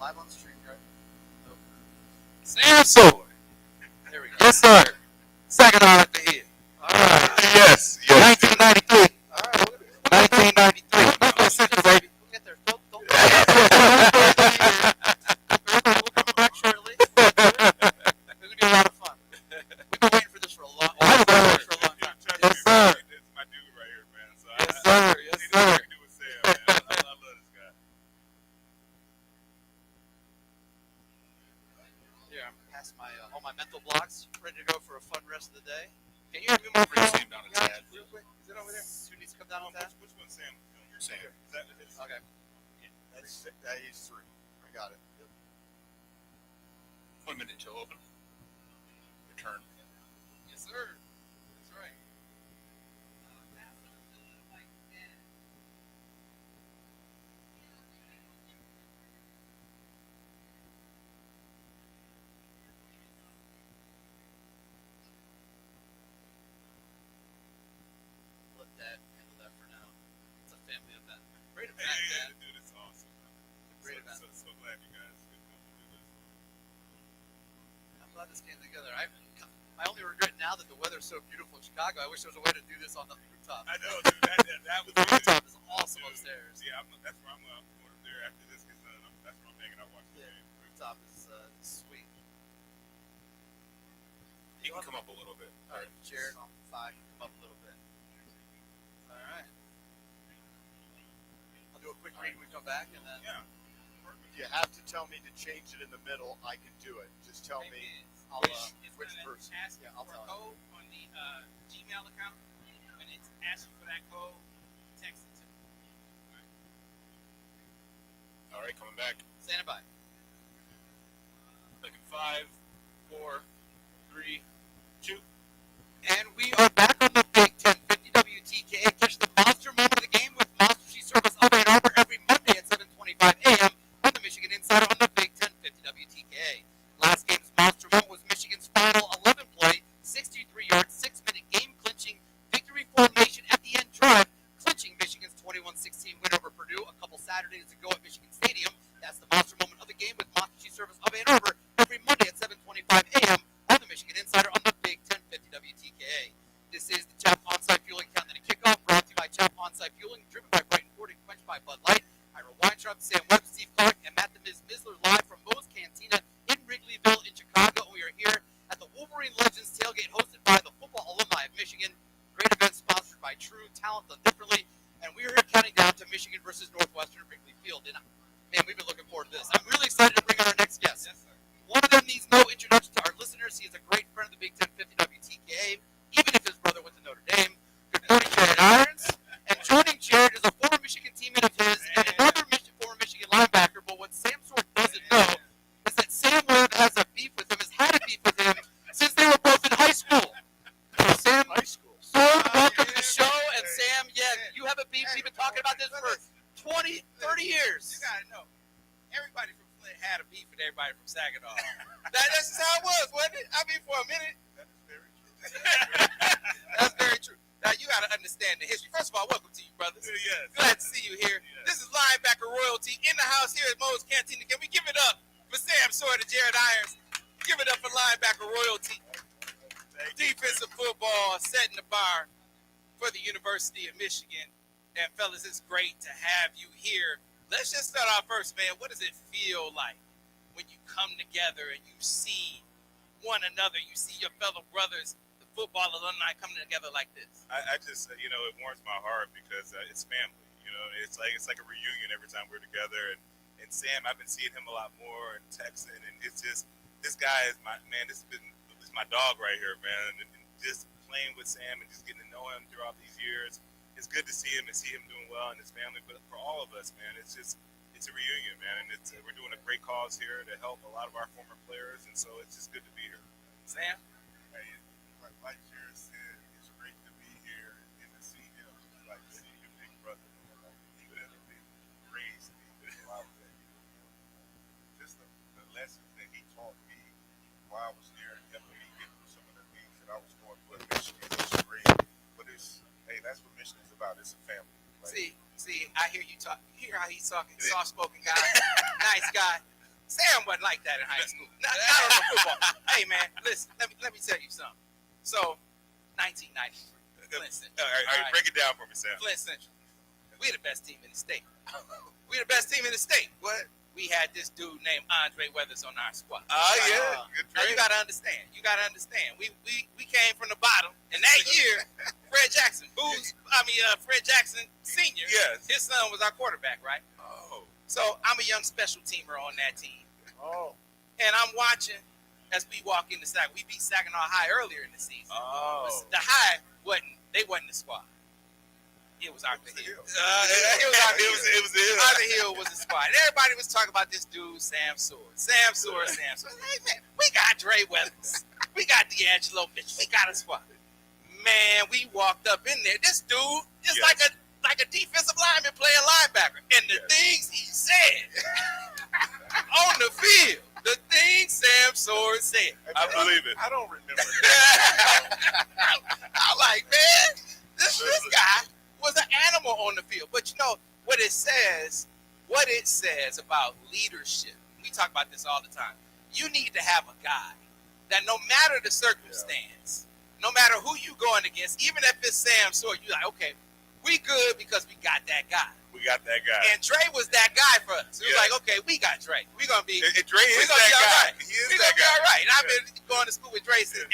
Live on stream, right? Oh. Sam Sword. There we go. Yes, sir. Second on at the head. All right. Yes. 1993. All right. 1993. We'll get there. Don't we'll come back shortly. It's going to be a lot of fun. We've been waiting for this for a long time. Yes, sir. It's my dude right here, man. So Yes, sir. Yes, sir. I can do with Sam, man. I love this guy. Here, I'm past all my mental blocks, ready to go for a fun rest of the day. Can you hear me more? Bring Sam down a tad. Real quick. Is it over there? Who needs to come down on that? Which one, Sam? Sam. Is that his? Okay. That is 3. I got it. 1 minute till open. Return. Yes, sir. That's right. Let Dad handle that for now. It's a family event. Great event, Dad. Dude, it's awesome. Great event. So glad you guys could come to do this. I'm glad this came together. My only regret now that the weather's so beautiful in Chicago, I wish there was a way to do this on the rooftop. I know, dude. That was The rooftop is awesome upstairs. Yeah, that's where I'm going up there after this gets done. That's where I'm hanging out watching the game. Rooftop is sweet. You can come up a little bit. All right, Jared on 5, come up a little bit. All right. I'll do a quick read when we come back, and then. Yeah. If you have to tell me to change it in the middle, I can do it. Just tell me I'll, which person. Ask Yeah, I'll for tell a code on the Gmail account. When it's asking for that code, text it to me. All right, coming back. Standing by. Second 5, 4, 3, 2. And we are back on the Big 1050 WTKA. Catch the monster moment of the game with Monster Cheese Service of Ann Arbor every Monday at 7:25 a.m. on the Michigan Insider on the Big 1050 WTKA. Last game's monster moment was Michigan's final 11-play, 63-yard, 6-minute game-clinching victory formation at the end drive, clinching Michigan's 21-16 win over Purdue a couple Saturdays ago at Michigan Stadium. That's the monster moment of the game with Monster Cheese Service of Ann Arbor every Monday at 7:25 a.m. on the Michigan Insider on the Big 1050 WTKA. This is the Chap On-Site Fueling Cantina Kickoff, brought to you by Chap On-Site Fueling, driven by Brighton Ford and quenched by Bud Light. Ira Weintraub, Sam Webb, Steve Clark, and Matt the Miz Mizler live from Moe's Cantina in Wrigleyville in Chicago. We are here at the Wolverine Legends tailgate hosted by the football alumni of Michigan. Great event sponsored by True Talent Done Differently. And we are here counting down to Michigan versus Northwestern Wrigley Field. And man, we've been looking forward to this. I'm really excited to bring on our next guest. Yes, sir. One of them needs no introduction to our listeners. He is a great friend of the Big 1050 WTKA, even if his brother went to Notre Dame. Good morning, Jared Irons. And joining Jared is a former Michigan teammate of his and another former Michigan linebacker. But what Sam Sword doesn't know is that Sam Webb has a beef with him, has had a beef with him since they were both in high school. So Sam High school. Sword, welcome to the show. And Sam, you have a beef. We've been talking about this for 20, 30 years. You gotta know, everybody from Flint had a beef with everybody from Saginaw. That's just how it was, wasn't it? I mean, for a minute. That is very true. That's very true. Now, you got to understand the history. First of all, welcome to you, brothers. Yes. Glad to see you here. Yes. This is linebacker royalty in the house here at Moe's Cantina. Can we give it up for Sam Sawyer and Jared Irons? Give it up for linebacker royalty. Defensive football setting the bar for the University of Michigan. And, fellas, it's great to have you here. Let's just start off first, man. What does it feel like when you come together and you see one another, you see your fellow brothers, the football alumni coming together like this? I just, it warms my heart because it's family. It's like a reunion every time we're together. And Sam, I've been seeing him a lot more and texting, and it's just, this guy is my man. This is my dog right here, man. And just playing with Sam and just getting to know him throughout these years. It's good to see him and see him doing well and his family. But for all of us, man, it's a reunion, man. And we're doing a great cause here to help a lot of our former players, and so it's just good to be here. Sam? Hey, like Jared said, it's great to be here and to see him, like to see your big brother. He would have been raised me. Just the lessons that he taught me while I was there and helping me get through some of the things that I was going through in Michigan. It's great. But that's what Michigan is about. It's a family. See, I hear you talk. You hear how he's talking, soft-spoken guy, nice guy. Sam wasn't like that in high school. Not on the football. Hey, man, listen, let me tell you something. So, 1993, Flint Central. All right, break it down for me, Sam. Flint Central. We're the best team in the state. We're the best team in the state. What? We had this dude named Andre Weathers on our squad. Yeah. Good now you gotta understand. We came from the bottom, and that year, Fred Jackson Senior. Yes. His son was our quarterback, right? Oh. So I'm a young special teamer on that team. Oh. And I'm watching as we walk into Saginaw. We beat Saginaw High earlier in the season. Oh. The High wasn't the squad. It was Arthur Hill. It was the Hill. Arthur Hill was the squad. And everybody was talking about this dude, Sam Sword. Hey, man, we got Dre Weathers. We got D'Angelo Mitchell. We got a squad. Man, we walked up in there. This dude is like a defensive lineman playing linebacker. And the things he said on the field, the things Sam Sword said. I believe it. I don't remember that. I'm like, man, this guy was an animal on the field. But you know what it says about leadership. We talk about this all the time. You need to have a guy that no matter the circumstance, no matter who you going against, even if it's Sam Sword, you're like, okay, we good because we got that guy. We got that guy. And Dre was that guy for us. It was like, okay, we got Dre. We're going to be Dre is that guy. Right. He is We're that going to be guy. all right. And I've been going to school with Dre since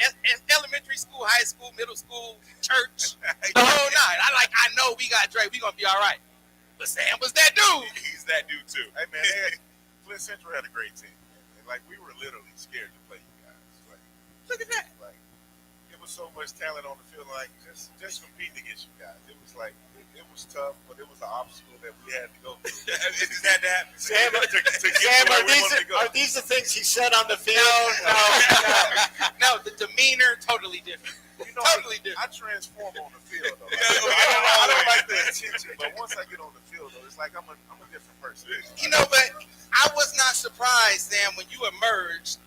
elementary school, high school, middle school, church, the whole nine. I know we got Dre. We're going to be all right. But Sam was that dude. He's that dude, too. Hey, man, Flint Central had a great team. And, we were literally scared to play you guys. Look at that. It was so much talent on the field. Just competing against you guys. It was it was tough, but it was an obstacle that we had to go through. It just had to happen. Sam, are these the things he said on the field? No, the demeanor, totally different. Totally different. I transform on the field, though. I don't like the attention, but once I get on the field, though, it's like I'm a different person. You know, but I was not surprised, Sam, when you emerged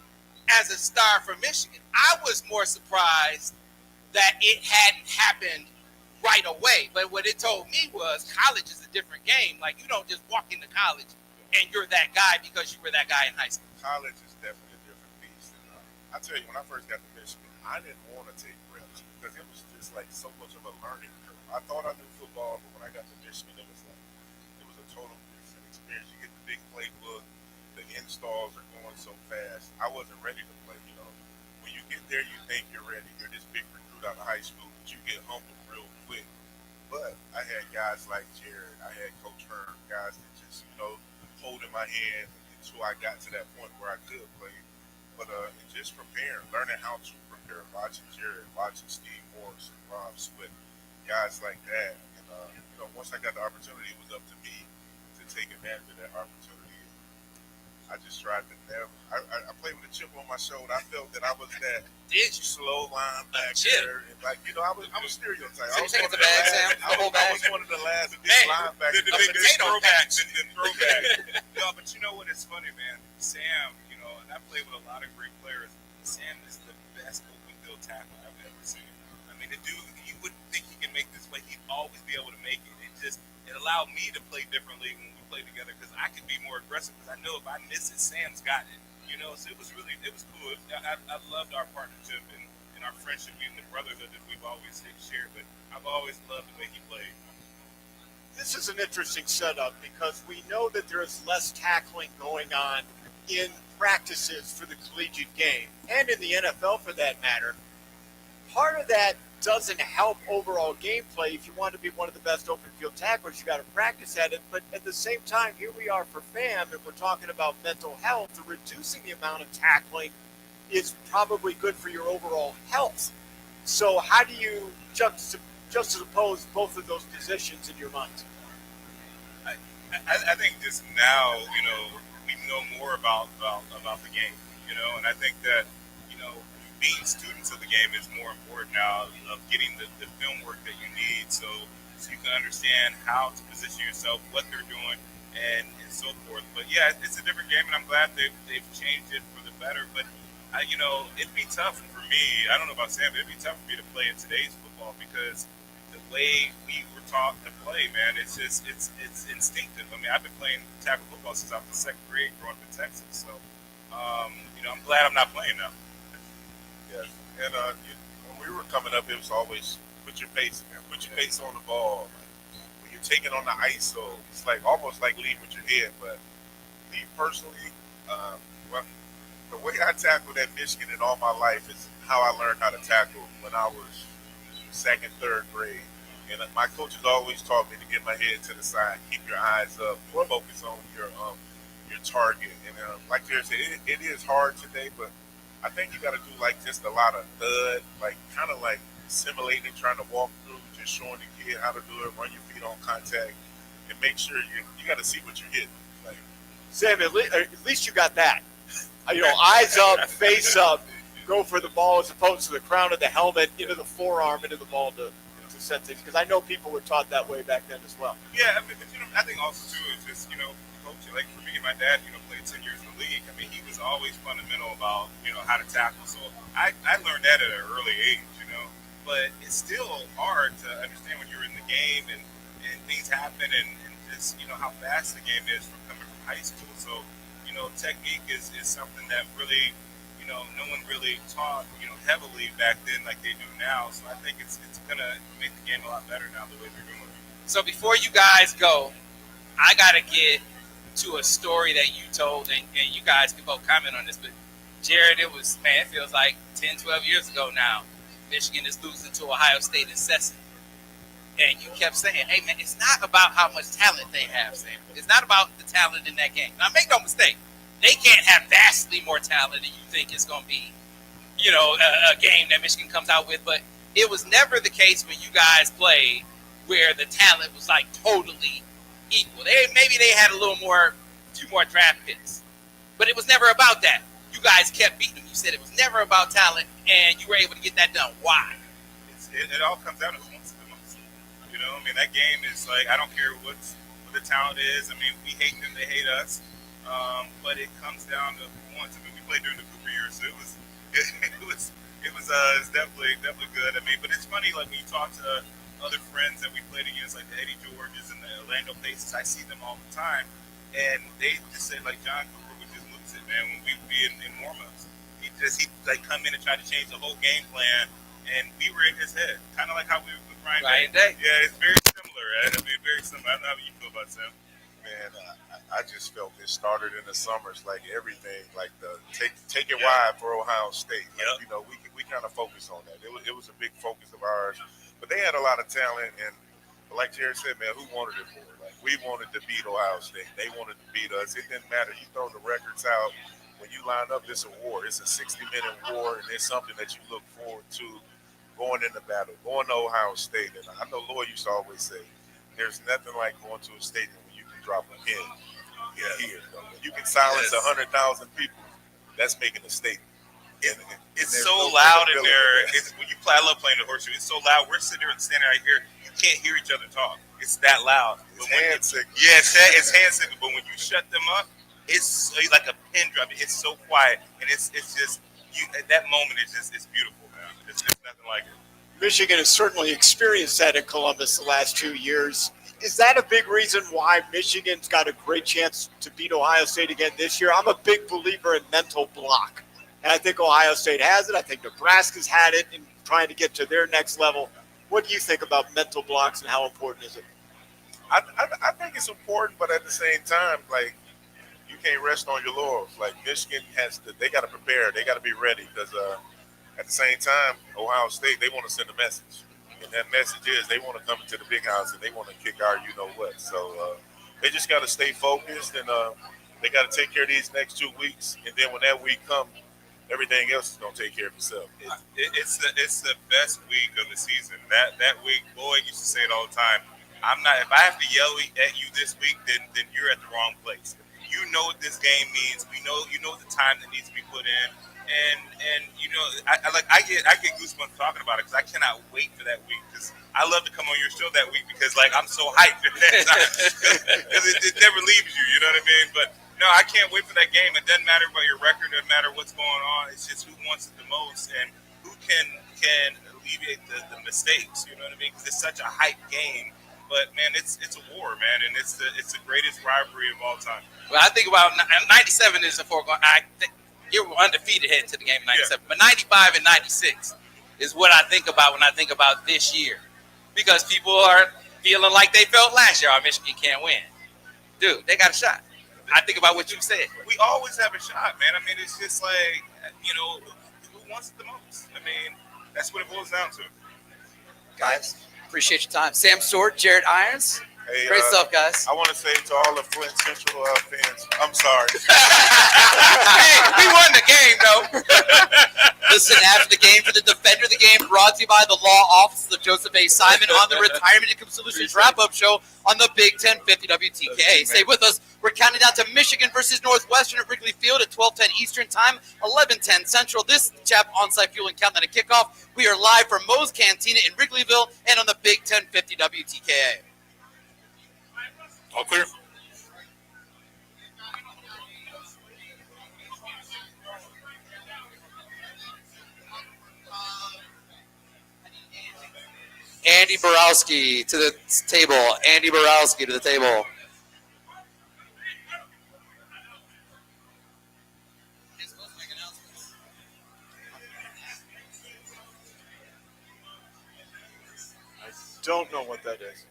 as a star from Michigan. I was more surprised that it hadn't happened right away. But what it told me was college is a different game. You don't just walk into college and you're that guy because you were that guy in high school. College is definitely a different beast. And I tell you, when I first got to Michigan, I didn't want to take reps because it was just so much of a learning curve. I thought I knew football, but when I got to Michigan, it was a total different experience. You get the big playbook, the installs are going so fast. I wasn't ready to play. When you get there, you think you're ready. You're this big recruit out of high school, but you get humbled real quick. But I had guys like Jared, I had Coach Hearn, guys that just, holding my hand until I got to that point where I could play. But just preparing, learning how to prepare, watching Jared, watching Steve Morris, and Rob Swift, guys like that. And, once I got the opportunity, it was up to me to take advantage of that opportunity. I just tried to never. I played with a chip on my shoulder. I felt that I was that slow linebacker. And I was stereotyped. So you take it to the bag, Sam? I was one of the last big linebackers. The big throwbacks. No, but you know what? It's funny, man. Sam, and I played with a lot of great players. Sam is the best open field tackle I've ever seen. I mean, the dude, you wouldn't think he can make this play. He'd always be able to make it. It allowed me to play differently when we played together because I could be more aggressive because I know if I miss it, Sam's got it. So it was cool. I loved our partnership and our friendship and the brotherhood that we've always shared, but I've always loved the way he played. This is an interesting setup because we know that there's less tackling going on in practices for the collegiate game and in the NFL for that matter. Part of that doesn't help overall gameplay. If you want to be one of the best open field tacklers, you got to practice at it. But at the same time, here we are for FAM, and we're talking about mental health. Reducing the amount of tackling is probably good for your overall health. So how do you juxtapose both of those positions in your mind? I think just now, we know more about the game, and I think that, being students of the game is more important now of getting the film work that you need so you can understand how to position yourself, what they're doing, and so forth. But yeah, it's a different game, and I'm glad they've changed it for the better. But it'd be tough for me. I don't know about Sam, but it'd be tough for me to play in today's football because the way we were taught to play, man. It's just it's instinctive. I mean, I've been playing tackle football since I was in second grade growing up in Texas. So, I'm glad I'm not playing now. Yes. And when we were coming up, it was always put your pace on the ball. When you're taking on the ISO, it's like almost like lead with your head. But me personally, well, the way I tackled at Michigan in all my life is how I learned how to tackle when I was second, third grade. And my coaches always taught me to get my head to the side, keep your eyes up, focus on your target. And like Jared said, it is hard today, but I think you got to do like just a lot of thud, like kind of like simulating trying to walk through, just showing the kid how to do it, run your feet on contact, and make sure you got to see what you're hitting. Like, Sam, at least you got that. Eyes up, face up, go for the ball as opposed to the crown of the helmet, into the forearm, into the ball to set things. Because I know people were taught that way back then as well. Yeah, I mean, but, I think also too is just coaching. Like for me, my dad, played 10 years in the league. I mean, he was always fundamental about how to tackle. So I learned that at an early age, But it's still hard to understand when you're in the game and things happen and just how fast the game is from coming from high school. So technique is something that really no one really taught heavily back then like they do now. So I think it's gonna make the game a lot better now the way they're doing it. So before you guys go, I gotta get to a story that you told, and you guys can both comment on this. But Jared, it feels like 10, 12 years ago now. Michigan is losing to Ohio State in Session. And you kept saying, hey, man, it's not about how much talent they have, Sam. It's not about the talent in that game. Now, make no mistake. They can't have vastly more talent than you think it's going to be, a game that Michigan comes out with. But it was never the case when you guys played where the talent was, like, totally equal. Maybe they had a few more draft picks. But it was never about that. You guys kept beating them. You said it was never about talent, and you were able to get that done. Why? It all comes down to once in the month. That game is like, I don't care what the talent is. I mean, we hate them, they hate us. But it comes down to once. I mean, we played during the Cooper years, so it was definitely good. I mean, but it's funny, like when you talk to other friends that we played against, like the Eddie Georges and the Orlando Paces, I see them all the time, and they just say like John Cooper would just lose it, man, when we would be in warm-ups. He'd come in and try to change the whole game plan, and we were in his head, kind of like how we were with Ryan Day. Yeah, it's very similar, right? I mean, very similar. I don't know how you feel about it, Sam. man, I just felt it started in the summers, like everything, like the take it wide for Ohio State. Like, we kind of focused on that. It was a big focus of ours, but they had a lot of talent, and like Jared said, man, who wanted it more? Like we wanted to beat Ohio State. They wanted to beat us. It didn't matter. You throw the records out. When you line up, it's a war. It's a 60-minute war, and it's something that you look forward to going into battle, going to Ohio State. And I know Lloyd used to always say, there's nothing like going to a stadium when you can drop a pin here. When you can silence 100,000 people, that's making a statement. It's so loud in there. When you play, I love playing the horseshoe. It's so loud. We're standing right here. You can't hear each other talk. It's that loud. It's hand signal. Yeah, it's hand signal. But when you shut them up, it's like a pin drop. It's so quiet, and it's just you. At that moment, it's beautiful, man. It's nothing like it. Michigan has certainly experienced that in Columbus the last 2 years. Is that a big reason why Michigan's got a great chance to beat Ohio State again this year? I'm a big believer in mental block, and I think Ohio State has it. I think Nebraska's had it in trying to get to their next level. What do you think about mental blocks and how important is it? I think it's important, but at the same time, like, you can't rest on your laurels. Like, Michigan they got to prepare. They got to be ready because at the same time, Ohio State, they want to send a message. And that message is they want to come into the big house and they want to kick our you-know-what. So they just got to stay focused, and they got to take care of these next 2 weeks. And then when that week comes, everything else is going to take care of itself. It's the best week of the season. That week, Lloyd used to say it all the time. If I have to yell at you this week, then you're at the wrong place. You know what this game means. You know the time that needs to be put in, and I get goosebumps talking about it because I cannot wait for that week. Because I love to come on your show that week because I'm so hyped at that time because it never leaves you. You know what I mean? But no, I can't wait for that game. It doesn't matter about your record. It doesn't matter what's going on. It's just who wants it the most and who can alleviate the mistakes. You know what I mean? Because it's such a hype game. But man, it's a war, man, and it's the greatest rivalry of all time. Well, I think about 97 is a foregone. I think you were undefeated heading to the game in 97, but 95 and 96 is what I think about when I think about this year, because people are feeling like they felt last year. Michigan can't win, dude. They got a shot. I think about what you said. We always have a shot, man. I mean, it's just like, who wants it the most? I mean, that's what it boils down to. Guys, appreciate your time. Sam Sword, Jared Irons. Hey, Great stuff, guys. I want to say to all the Flint Central fans, I'm sorry. Hey, we won the game, though. Listen, after the game, for the defender of the game, brought to you by the law office of Joseph A. Simon on the Retirement Income Solutions wrap-up show on the Big 1050 WTK. Stay with us. We're counting down to Michigan versus Northwestern at Wrigley Field at 12:10 Eastern Time, 11:10 Central. This Chap on-site fuel and countdown to kickoff. We are live from Moe's Cantina in Wrigleyville and on the Big 1050 WTKA. All clear. Andy Borowski to the table. Andy Borowski to the table. I don't know what that is.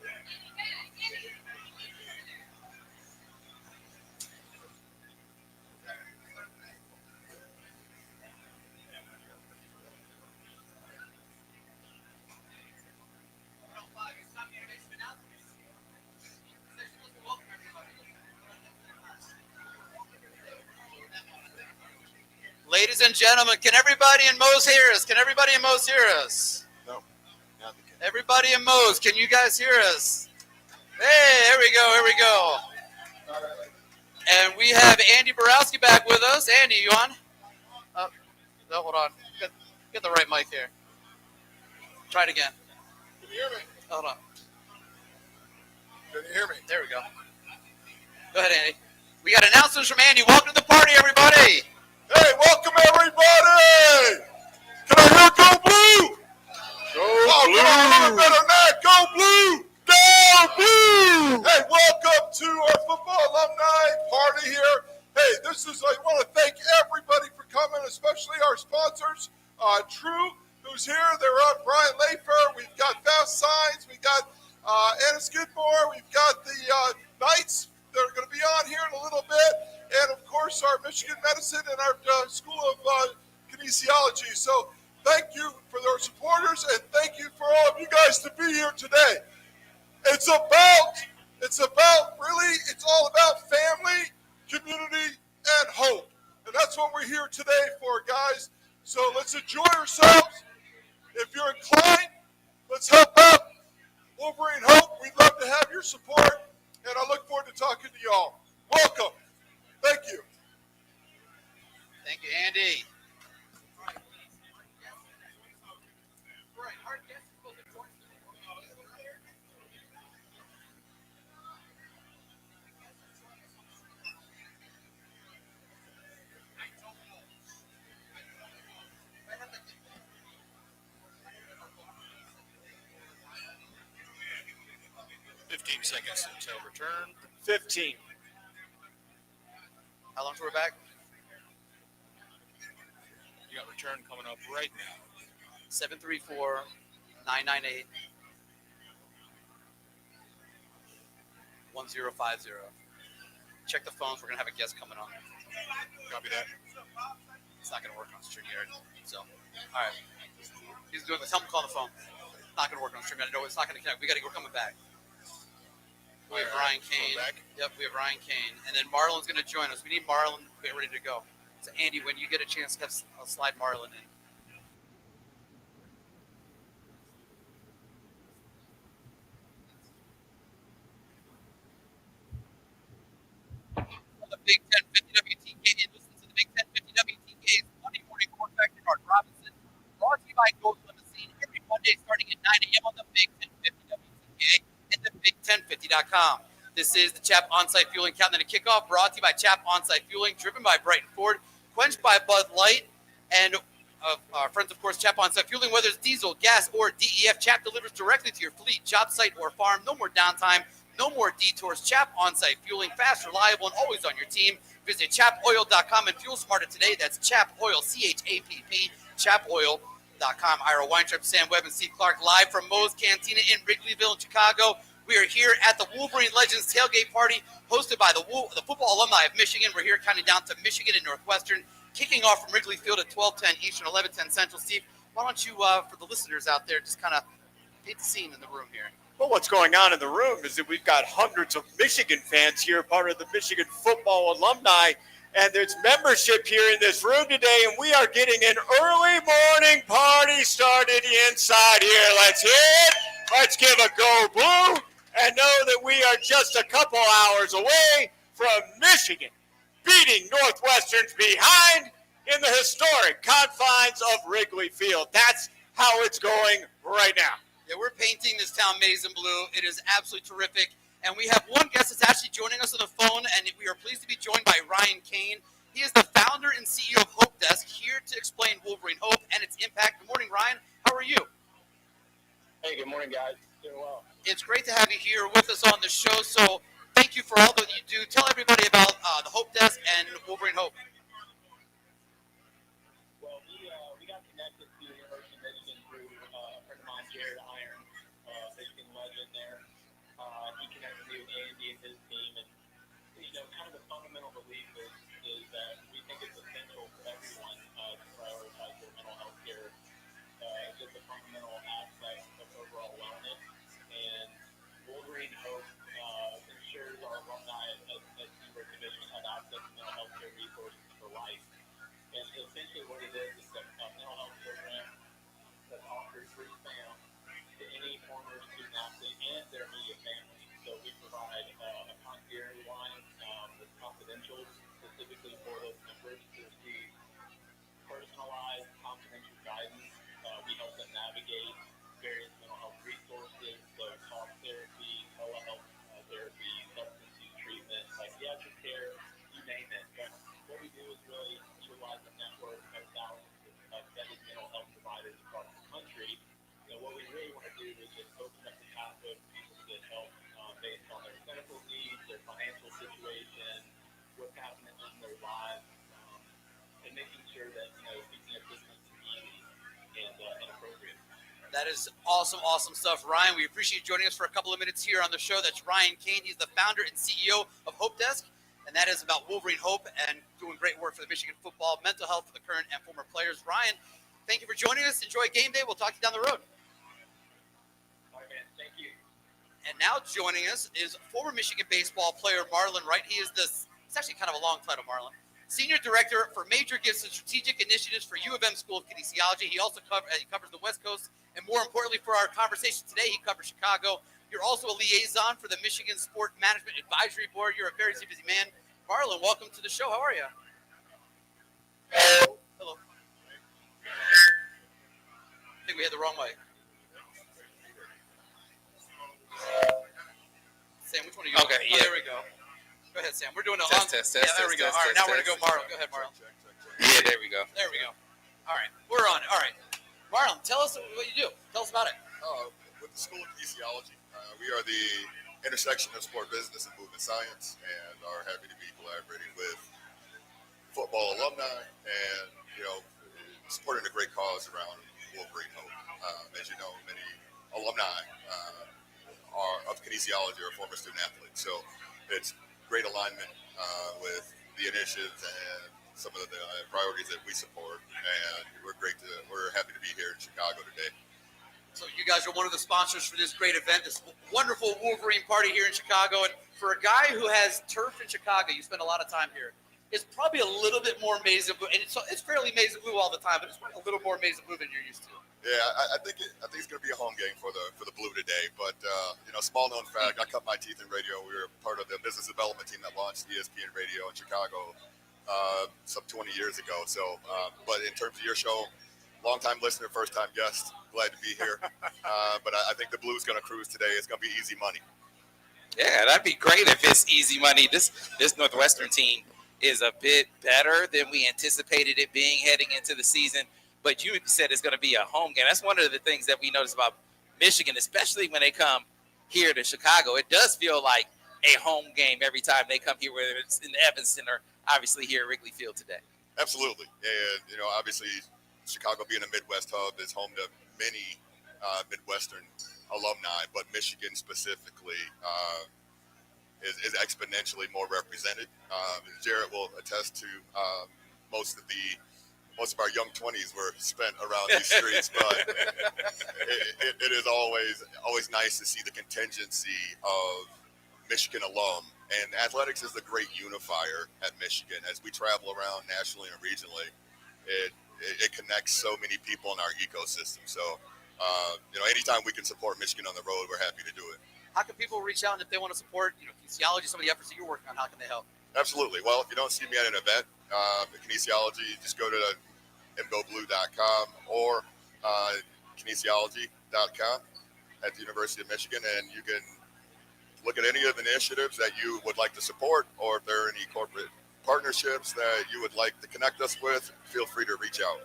Ladies and gentlemen, can everybody in Moe's hear us? Can everybody in Moe's hear us? No. Everybody in Moe's, can you guys hear us? Hey, here we go, here we go. And we have Andy Borowski back with us. Andy, you on? No, hold on. Get the right mic here. Try it again. Can you hear me? Hold on. Can you hear me? There we go. Go ahead, Andy. We got announcements from Andy. Welcome to the party, everybody. Hey, welcome everybody! Can I hear Go Blue? Go Blue! Come on, a little better than that. Go Blue! Go Blue! Hey, welcome to our football alumni party here. Hey, I want to thank everybody for coming, especially our sponsors. True, who's here. They're on Brian Layfair. We've got Fast Signs. We've got Anna Skidmore. We've got the Knights that are going to be on here in a little bit. And, of course, our Michigan Medicine and our School of Kinesiology. So thank you for their supporters, and thank you for all of you guys to be here today. It's all about family, community, and hope. And that's what we're here today for, guys. So let's enjoy ourselves. If you're inclined, let's help out Wolverine Hope. We'd love to have your support, and I look forward to talking to y'all. Welcome. Thank you. Thank you, Andy. 15 seconds until return. 15. How long till we're back? You got return coming up right now. 734-998-1050. Check the phones. We're going to have a guest coming on. Copy that. It's not going to work on StreamYard. So, all right. He's doing this. Tell him to call on the phone. It's not going to work on StreamYard. No, it's not going to connect. We're coming back. We have Ryan Kane. Yep, we have Ryan Kane. And then Marlon's going to join us. We need Marlon to get ready to go. So, Andy, when you get a chance, I'll slide Marlon in. On the Big 1050 WTK, and listen to the Big 1050 WTK's Monday morning quarterback, Bernard Robinson, brought to you by Gold Limousine every Monday starting at 9 a.m. on the Big 1050 WTK and the Big1050.com. This is the Chap On-Site Fueling Countdown to Kickoff, brought to you by Chap On-Site Fueling, driven by Brighton Ford, quenched by Bud Light, and of our friends, of course, Chap On-Site Fueling. Whether it's diesel, gas, or DEF, Chap delivers directly to your fleet, job site, or farm. No more downtime, no more detours. Chap On-Site Fueling, fast, reliable, and always on your team. Visit chapoil.com and fuel smarter today. That's Chap Oil, CHAPP, chapoil.com. Ira Weintraub, Sam Webb, and Steve Clark live from Moe's Cantina in Wrigleyville in Chicago. We are here at the Wolverine Legends tailgate party hosted by the football alumni of Michigan. We're here counting down to Michigan and Northwestern, kicking off from Wrigley Field at 12:10 Eastern, 11:10 Central. Steve, why don't you, for the listeners out there, just kind of paint the scene in the room here? Well, what's going on in the room is that we've got hundreds of Michigan fans here, part of the Michigan football alumni, and there's membership here in this room today, and we are getting an early morning party started inside here. Let's hear it. Let's give a go blue, and know that we are just a couple hours away from Michigan beating Northwestern's behind in the historic confines of Wrigley Field. That's how it's going right now. Yeah, we're painting this town maize and blue. It is absolutely terrific. And we have one guest that's actually joining us on the phone, and we are pleased to be joined by Ryan Kane. He is the founder and CEO of Hope Desk, here to explain Wolverine Hope and its impact. Good morning, Ryan. How are you? Hey, good morning, guys. Doing well. It's great to have you here with us on the show. So thank you for all that you do. Tell everybody about the Hope Desk and Wolverine Hope. Well, we got connected to the University of Michigan through a friend of mine, Ira Weintraub, Michigan legend there. He connected me with Andy and his team, and kind of the fundamental belief is that we think it's essential for everyone to prioritize their mental health care. It's just a fundamental aspect of overall wellness, and Wolverine Hope ensures our alumni at the University of Michigan have access to mental health care resources for life. And essentially what it is a mental health program that's offered free SAM to any former student athlete and their immediate family. So we provide a concierge line that's confidential specifically for those members to receive personalized, confidential guidance. We help them navigate various mental health resources, so talk therapy, telehealth therapy, substance use treatment, psychiatric care, you name it. But what we do is really utilize a network of thousands of vetted mental health providers across the country. What we really want to do is just open up the pathway for people to get help based on their clinical needs, their financial situation, what's happening in their lives, and making sure that seeking assistance is easy and appropriate. That is awesome, awesome stuff. Ryan, we appreciate you joining us for a couple of minutes here on the show. That's Ryan Kane. He's the founder and CEO of Hope Desk, and that is about Wolverine Hope and doing great work for the Michigan football, mental health for the current and former players. Ryan, thank you for joining us. Enjoy game day. We'll talk to you down the road. All right, man. Thank you. And now joining us is former Michigan baseball player Marlon Wright. He is it's actually kind of a long title, Marlon. Senior Director for Major Gifts and Strategic Initiatives for U of M School of Kinesiology. He also covers the West Coast, and more importantly for our conversation today, he covers Chicago. You're also a liaison for the Michigan Sport Management Advisory Board. You're a very busy man. Marlon, welcome to the show. How are you? Hello. I think we had the wrong mic. Sam, which one are you? Okay, yeah. There we go. Go ahead, Sam. We're doing a Test. Yeah, there we go. All right, now we're going to go Marlon. Go ahead, Marlon. Yeah, there we go. There we go. All right, we're on. All right. Marlon, tell us what you do. Tell us about it. With the School of Kinesiology, we are the intersection of sport business and movement science, and are happy to be collaborating with football alumni and, supporting a great cause around Wolverine Hope. As you know, many alumni of kinesiology are former student athletes, so it's great alignment with the initiatives and some of the priorities that we support, and we're happy to be here in Chicago today. So you guys are one of the sponsors for this great event, this wonderful Wolverine party here in Chicago. And for a guy who has turf in Chicago, you spend a lot of time here. It's probably a little bit more maize and blue, and it's fairly maize and blue all the time, but it's probably a little more maize and blue than you're used to. Yeah, I think it's going to be a home game for the Blue today. But small known fact, I cut my teeth in radio. We were part of the business development team that launched ESPN Radio in Chicago some 20 years ago. So, but in terms of your show, long-time listener, first-time guest, glad to be here. But I think the Blue's going to cruise today. It's going to be easy money. Yeah, that'd be great if it's easy money. This Northwestern team is a bit better than we anticipated it being heading into the season. but you said it's going to be a home game. That's one of the things that we notice about Michigan, especially when they come here to Chicago. It does feel like a home game every time they come here, whether it's in Evanston or obviously here at Wrigley Field today. Absolutely. And, obviously Chicago being a Midwest hub is home to many Midwestern alumni, but Michigan specifically is exponentially more represented. Jarrett will attest to most of our young 20s were spent around these streets, but it is always nice to see the contingency of Michigan alum. And athletics is the great unifier at Michigan. As we travel around nationally and regionally, it connects so many people in our ecosystem. So, anytime we can support Michigan on the road, we're happy to do it. How can people reach out, and if they want to support, kinesiology, some of the efforts that you're working on, how can they help? Absolutely. Well, if you don't see me at an event, kinesiology, just go to mgoblue.com or kinesiology.com at the University of Michigan, and you can look at any of the initiatives that you would like to support, or if there are any corporate partnerships that you would like to connect us with, feel free to reach out.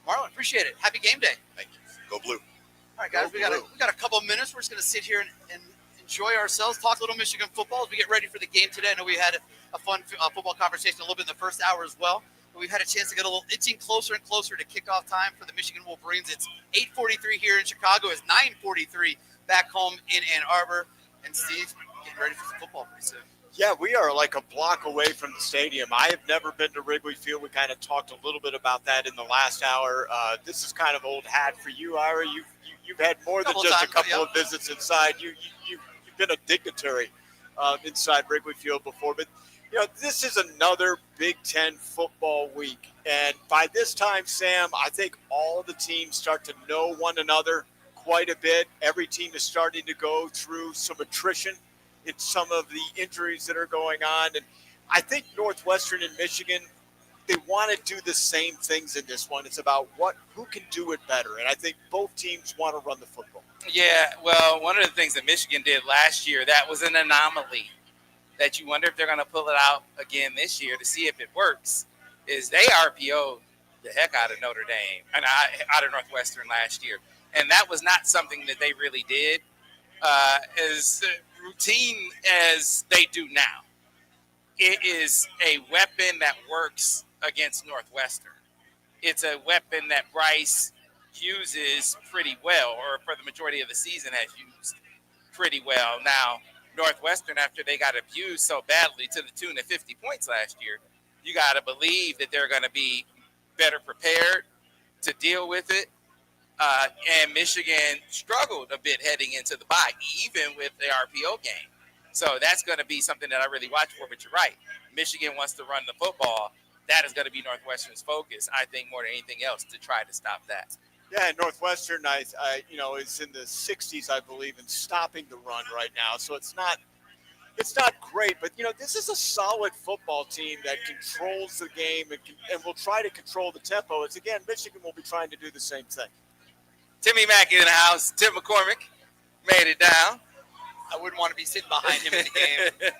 Marlon, appreciate it. Happy game day. Thank you. Go Blue. All right, guys, we got a couple of minutes. We're just going to sit here and enjoy ourselves, talk a little Michigan football as we get ready for the game today. I know we had a fun football conversation a little bit in the first hour as well. But we've had a chance to get a little itching closer and closer to kickoff time for the Michigan Wolverines. It's 8:43 here in Chicago. It's 9:43 back home in Ann Arbor. And Steve, getting ready for some football pretty soon. Yeah, we are like a block away from the stadium. I have never been to Wrigley Field. We kind of talked a little bit about that in the last hour. This is kind of old hat for you, Ira. You've had more than just a couple of visits inside. You've been a dignitary inside Wrigley Field before. But, this is another Big Ten football week. And by this time, Sam, I think all the teams start to know one another quite a bit. Every team is starting to go through some attrition in some of the injuries that are going on. And I think Northwestern and Michigan, they want to do the same things in this one. It's about who can do it better. And I think both teams want to run the football. Yeah, well, one of the things that Michigan did last year, that was an anomaly that you wonder if they're going to pull it out again this year to see if it works, is they RPO'd the heck out of Notre Dame and out of Northwestern last year. And that was not something that they really did as routine as they do now. It is a weapon that works against Northwestern. It's a weapon that Bryce uses pretty well, or for the majority of the season has used pretty well. Now, Northwestern, after they got abused so badly to the tune of 50 points last year, you got to believe that they're going to be better prepared to deal with it. And Michigan struggled a bit heading into the bye, even with the RPO game. So that's going to be something that I really watch for. But you're right. Michigan wants to run the football. That is going to be Northwestern's focus, I think, more than anything else, to try to stop that. Yeah, Northwestern, is in the 60s, I believe, in stopping the run right now. So it's not great, but this is a solid football team that controls the game and will try to control the tempo. It's again, Michigan will be trying to do the same thing. Timmy Mack in the house. Tim McCormick made it down. I wouldn't want to be sitting behind him in the game.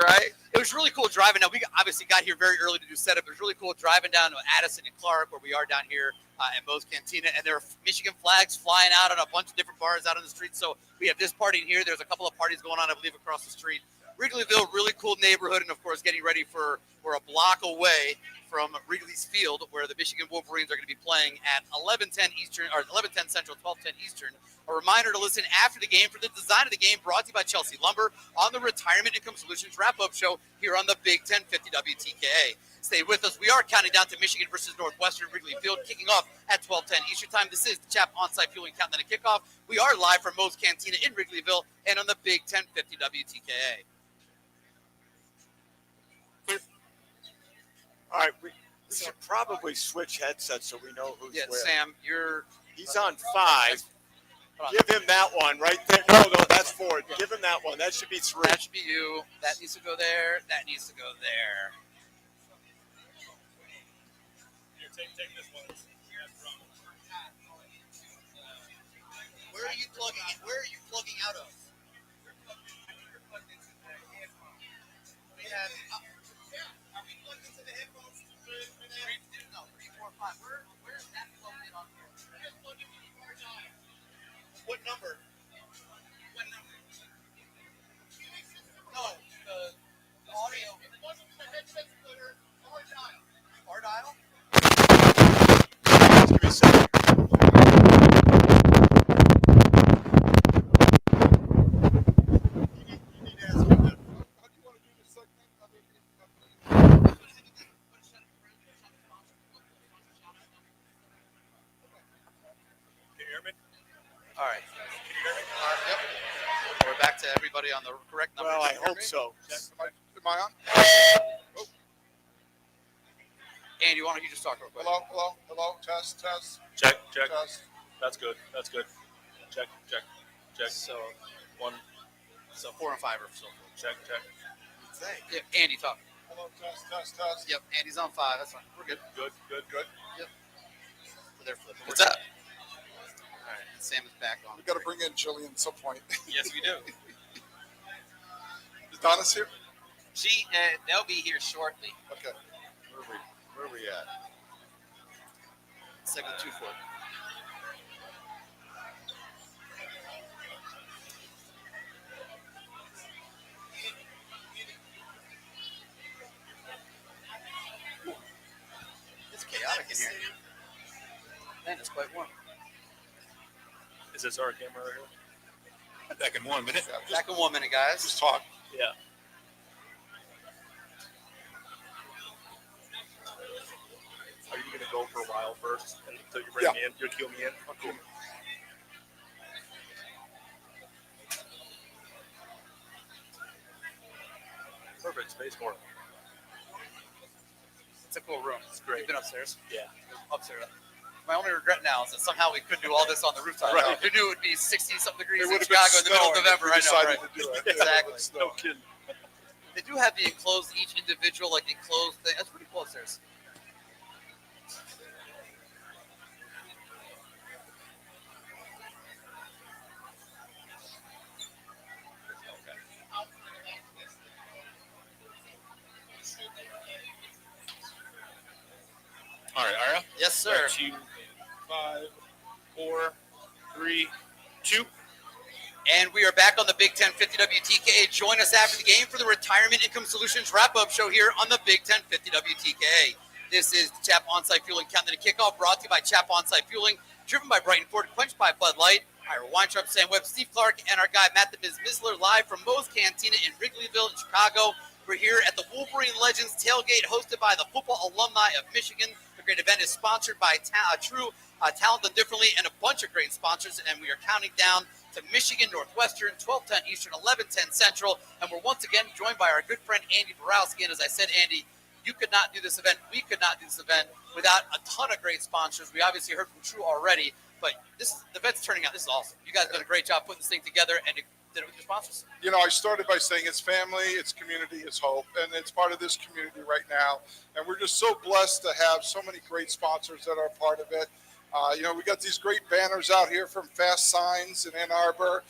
Right? It was really cool driving down. We obviously got here very early to do setup. It was really cool driving down to Addison and Clark, where we are down here in Moe's Cantina, and there are Michigan flags flying out on a bunch of different bars out on the street. So we have this party in here. There's a couple of parties going on, I believe, across the street. Wrigleyville, really cool neighborhood, and of course, getting ready we're a block away from Wrigley's Field, where the Michigan Wolverines are going to be playing at 11:10 Eastern, or 11:10 Central, 12:10 Eastern. A reminder to listen after the game for the design of the game, brought to you by Chelsea Lumber on the Retirement Income Solutions wrap-up show here on the Big 1050 WTKA. Stay with us. We are counting down to Michigan versus Northwestern Wrigley Field, kicking off at 12:10 Eastern Time. This is the Chap On-Site Fueling Countdown to Kickoff. We are live from Moe's Cantina in Wrigleyville and on the Big 1050 WTKA. All right, we should probably switch headsets so we know who's where. Sam, he's on 5. Give him that one right there. No, that's 4. Yeah. Give him that one. That should be 3. That should be you. That needs to go there. That needs to go there. Here, take this one. Where are you plugging in? Where are you plugging out of? We have. Are we plugged into the headphones? everybody on the correct number. Well, I Can you hear hope me? so. Am I on? Andy, why don't you just talk real quick? Hello. Test. Check. Test. That's good. Check. So, One. so 4 and 5 or so. Check. Yeah, Andy, talk. Hello. Test. Yep, Andy's on 5. That's fine. We're good. Good. Yep. So they're flipping. What's up? All right, Sam is back on. We got to bring in Jillian at some point. Yes, we do. Is Donna's here? They'll be here shortly. Okay. Where are we at? Segment 2-4. It's chaotic in here. Man, it's quite warm. Is this our camera right here? Back in 1 minute. Back in 1 minute, guys. Just talk. Yeah. Are you going to go for a while first until you bring me in? You'll cue me in? Oh, cool. Perfect space for it. It's a cool room. It's great. You've been upstairs? Yeah. Upstairs. My only regret now is that somehow we couldn't do all this on the rooftop. Right. Who knew it would be 60-something degrees It in would have been Chicago in the middle of snowing if November? we I know, decided right? to do it. Exactly. No kidding. They do have the enclosed, each individual, like enclosed thing. That's pretty cool upstairs. All right, Ira. Yes, sir. 2, 5, 4, 3, 2. And we are back on the Big Ten 50 WTKA. Join us after the game for the Retirement Income Solutions wrap-up show here on the Big Ten 50 WTKA. This is Chap On-Site Fueling Cantina Kickoff, brought to you by Chap On-Site Fueling, driven by Brighton Ford, quenched by Bud Light. Ira Weintraub, Sam Webb, Steve Clark, and our guy Matt the Biz Missler, live from Moe's Cantina in Wrigleyville in Chicago. We're here at the Wolverine Legends tailgate, hosted by the Football Alumni of Michigan. The great event is sponsored by True Talent Done Differently and a bunch of great sponsors, and we are counting down to Michigan Northwestern, 12:10 Eastern, 11:10 Central, and we're once again joined by our good friend Andy Borowski. And as I said, Andy, you could not do this event, we could not do this event without a ton of great sponsors. We obviously heard from True already, but the event's turning out. This is awesome. You guys have done a great job putting this thing together, and you did it with your sponsors. You know, I started by saying it's family, it's community, it's hope, and it's part of this community right now. And we're just so blessed to have so many great sponsors that are part of it. You know, we got these great banners out here from Fast Signs in Ann Arbor,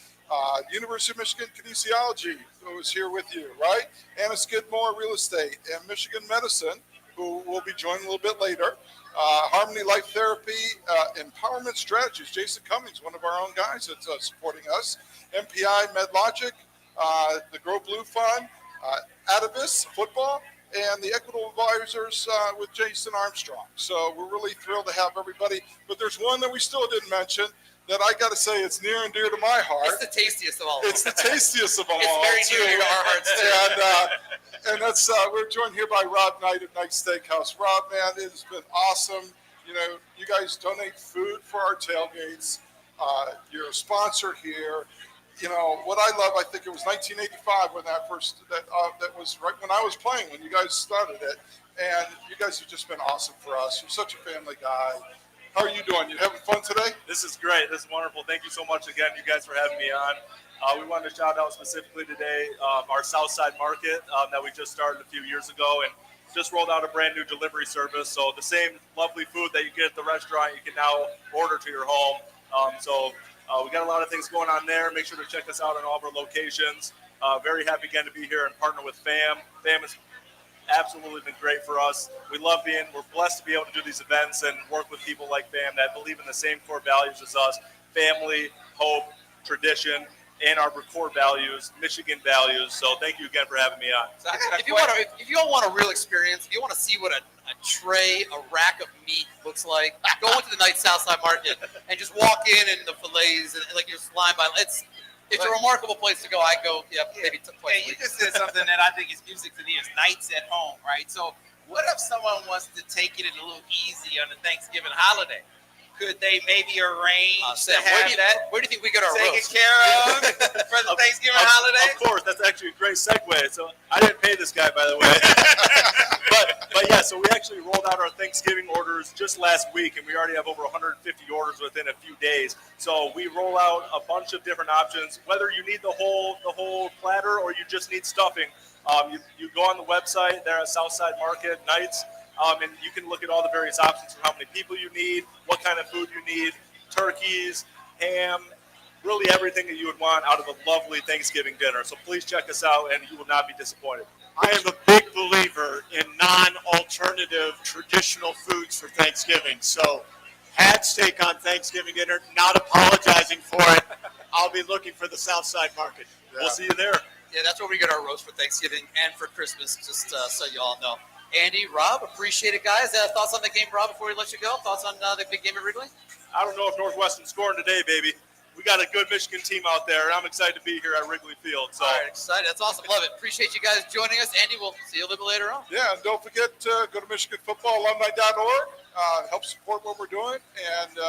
University of Michigan Kinesiology, who is here with you, right? Anna Skidmore Real Estate, and Michigan Medicine, who will be joining a little bit later. Harmony Life Therapy, Empowerment Strategies, Jason Cummings, one of our own guys that's supporting us. MPI MedLogic, the Grow Blue Fund, Atavis Football, and the Equitable Advisors with Jason Armstrong. So we're really thrilled to have everybody. But there's one that we still didn't mention that I got to say it's near and dear to my heart. It's the tastiest of all. It's the tastiest of them all. It's very near to our hearts, too. And that's we're joined here by Rob Knight at Knight Steakhouse. Rob, man, it has been awesome. You know, you guys donate food for our tailgates. You're a sponsor here. You know what I love. I think it was 1985 when that was right when I was playing when you guys started it, and you guys have just been awesome for us. You're such a family guy. How are you doing? You having fun today? This is great. This is wonderful. Thank you so much again, you guys, for having me on. We wanted to shout out specifically today our Southside Market that we just started a few years ago, and just rolled out a brand new delivery service. So the same lovely food that you get at the restaurant, you can now order to your home. We got a lot of things going on there. Make sure to check us out on all of our locations. Very happy again to be here and partner with FAM. FAM has absolutely been great for us. We're blessed to be able to do these events and work with people like FAM that believe in the same core values as us: family, hope, tradition, Ann Arbor core values, Michigan values. So thank you again for having me on. So if you all want a real experience, if you want to see what a tray, a rack of meat looks like, go into the Knight Southside Market and just walk in and the fillets and like you're flying by. It's a remarkable place to go. I go, maybe twice. Hey, you just said something that I think is music to the ears. Nights at home, right? So what if someone wants to take it a little easy on the Thanksgiving holiday? Could they maybe arrange to Sam, have that where do you think we get our taken roast? care of for the Thanksgiving holiday? Of course, that's actually a great segue. So I didn't pay this guy, by the way. but yeah, so we actually rolled out our Thanksgiving orders just last week, and we already have over 150 orders within a few days. So we roll out a bunch of different options. Whether you need the whole platter or you just need stuffing, you go on the website there at Southside Market Nights. And you can look at all the various options for how many people you need, what kind of food you need, turkeys, ham, really everything that you would want out of a lovely Thanksgiving dinner. So please check us out, and you will not be disappointed. I am a big believer in non-alternative traditional foods for Thanksgiving. So, had steak on Thanksgiving dinner, not apologizing for it. I'll be looking for the Southside Market. We'll see you there. Yeah, that's where we get our roast for Thanksgiving and for Christmas, just so you all know. Andy, Rob, appreciate it, guys. Thoughts on the game, Rob, before we let you go? Thoughts on the big game at Wrigley? I don't know if Northwestern's scoring today, baby. We got a good Michigan team out there, and I'm excited to be here at Wrigley Field. So. All right, excited. That's awesome. Love it. Appreciate you guys joining us. Andy, we'll see you a little bit later on. Yeah, and don't forget to go to MichiganFootballAlumni.org. Help support what we're doing, and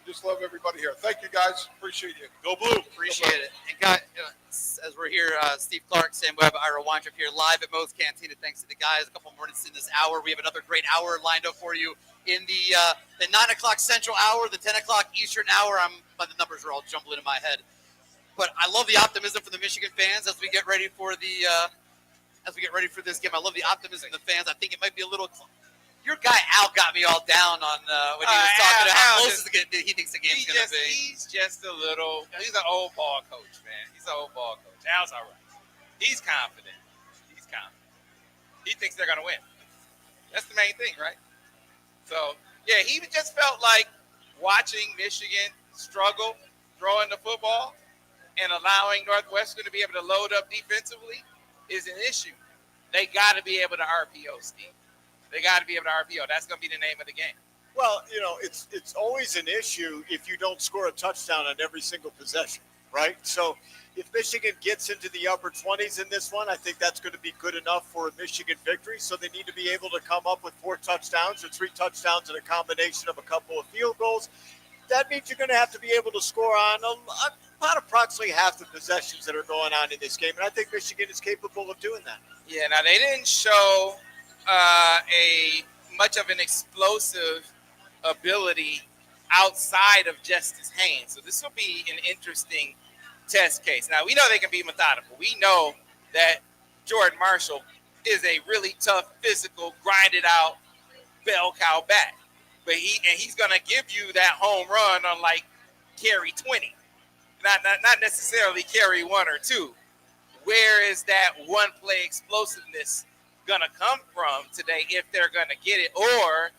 just love everybody here. Thank you, guys. Appreciate you. Go Blue. Appreciate it. And guys, as we're here, Steve Clark, Sam Webb, Ira Weintraub here live at Moe's Cantina. Thanks to the guys. A couple more minutes in this hour. We have another great hour lined up for you in the 9 o'clock Central hour, the 10 o'clock Eastern hour. The numbers are all jumbling in my head. But I love the optimism for the Michigan fans as we get ready for this game. I love the optimism of the fans. I think it might be a little. Your guy Al got me all down on when he was talking about how close he thinks the game's going to be. He's just a little. He's an old ball coach, man. He's an old ball coach. Al's all right. He's confident. He thinks they're going to win. That's the main thing, right? So, yeah, he just felt like watching Michigan struggle throwing the football and allowing Northwestern to be able to load up defensively is an issue. They got to be able to RPO, Steve. They got to be able to RPO. That's going to be the name of the game. Well, it's always an issue if you don't score a touchdown on every single possession, right? So if Michigan gets into the upper 20s in this one, I think that's going to be good enough for a Michigan victory. So they need to be able to come up with 4 touchdowns or 3 touchdowns and a combination of a couple of field goals. That means you're going to have to be able to score on about approximately half the possessions that are going on in this game. And I think Michigan is capable of doing that. Yeah, now they didn't show a much of an explosive ability outside of Justice Haynes. So this will be an interesting test case. Now, we know they can be methodical. We know that Jordan Marshall is a really tough, physical, grinded out bell cow back. But he's going to give you that home run on like carry 20. Not necessarily carry 1 or 2. Where is that one play explosiveness going to come from today if they're going to get it? Or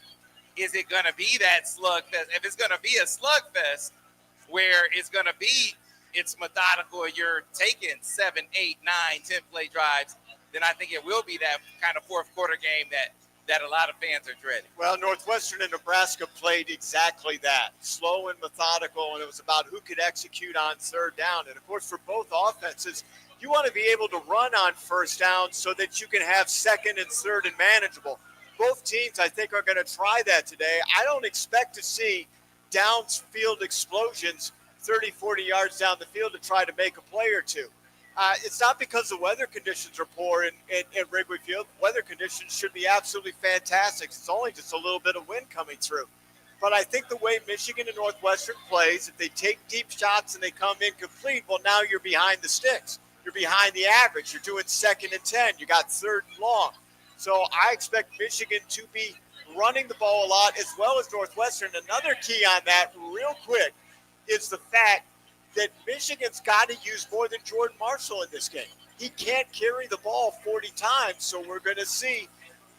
is it going to be that slugfest? If it's going to be a slugfest where it's going to be it's methodical, you're taking 7, 8, 9, 10 play drives, then I think it will be that kind of fourth quarter game that a lot of fans are dreading. Well, Northwestern and Nebraska played exactly that, slow and methodical, and it was about who could execute on third down. And, of course, for both offenses, you want to be able to run on first down so that you can have second and third and manageable. Both teams, I think, are going to try that today. I don't expect to see downfield explosions 30, 40 yards down the field to try to make a play or two. It's not because the weather conditions are poor in Wrigley Field. Weather conditions should be absolutely fantastic. It's only just a little bit of wind coming through. But I think the way Michigan and Northwestern plays, if they take deep shots and they come incomplete, well, now you're behind the sticks. You're behind the average. You're doing 2nd and 10. You got 3rd and long. So I expect Michigan to be running the ball a lot as well as Northwestern. Another key on that real quick is the fact that Michigan's got to use more than Jordan Marshall in this game. He can't carry the ball 40 times, so we're going to see,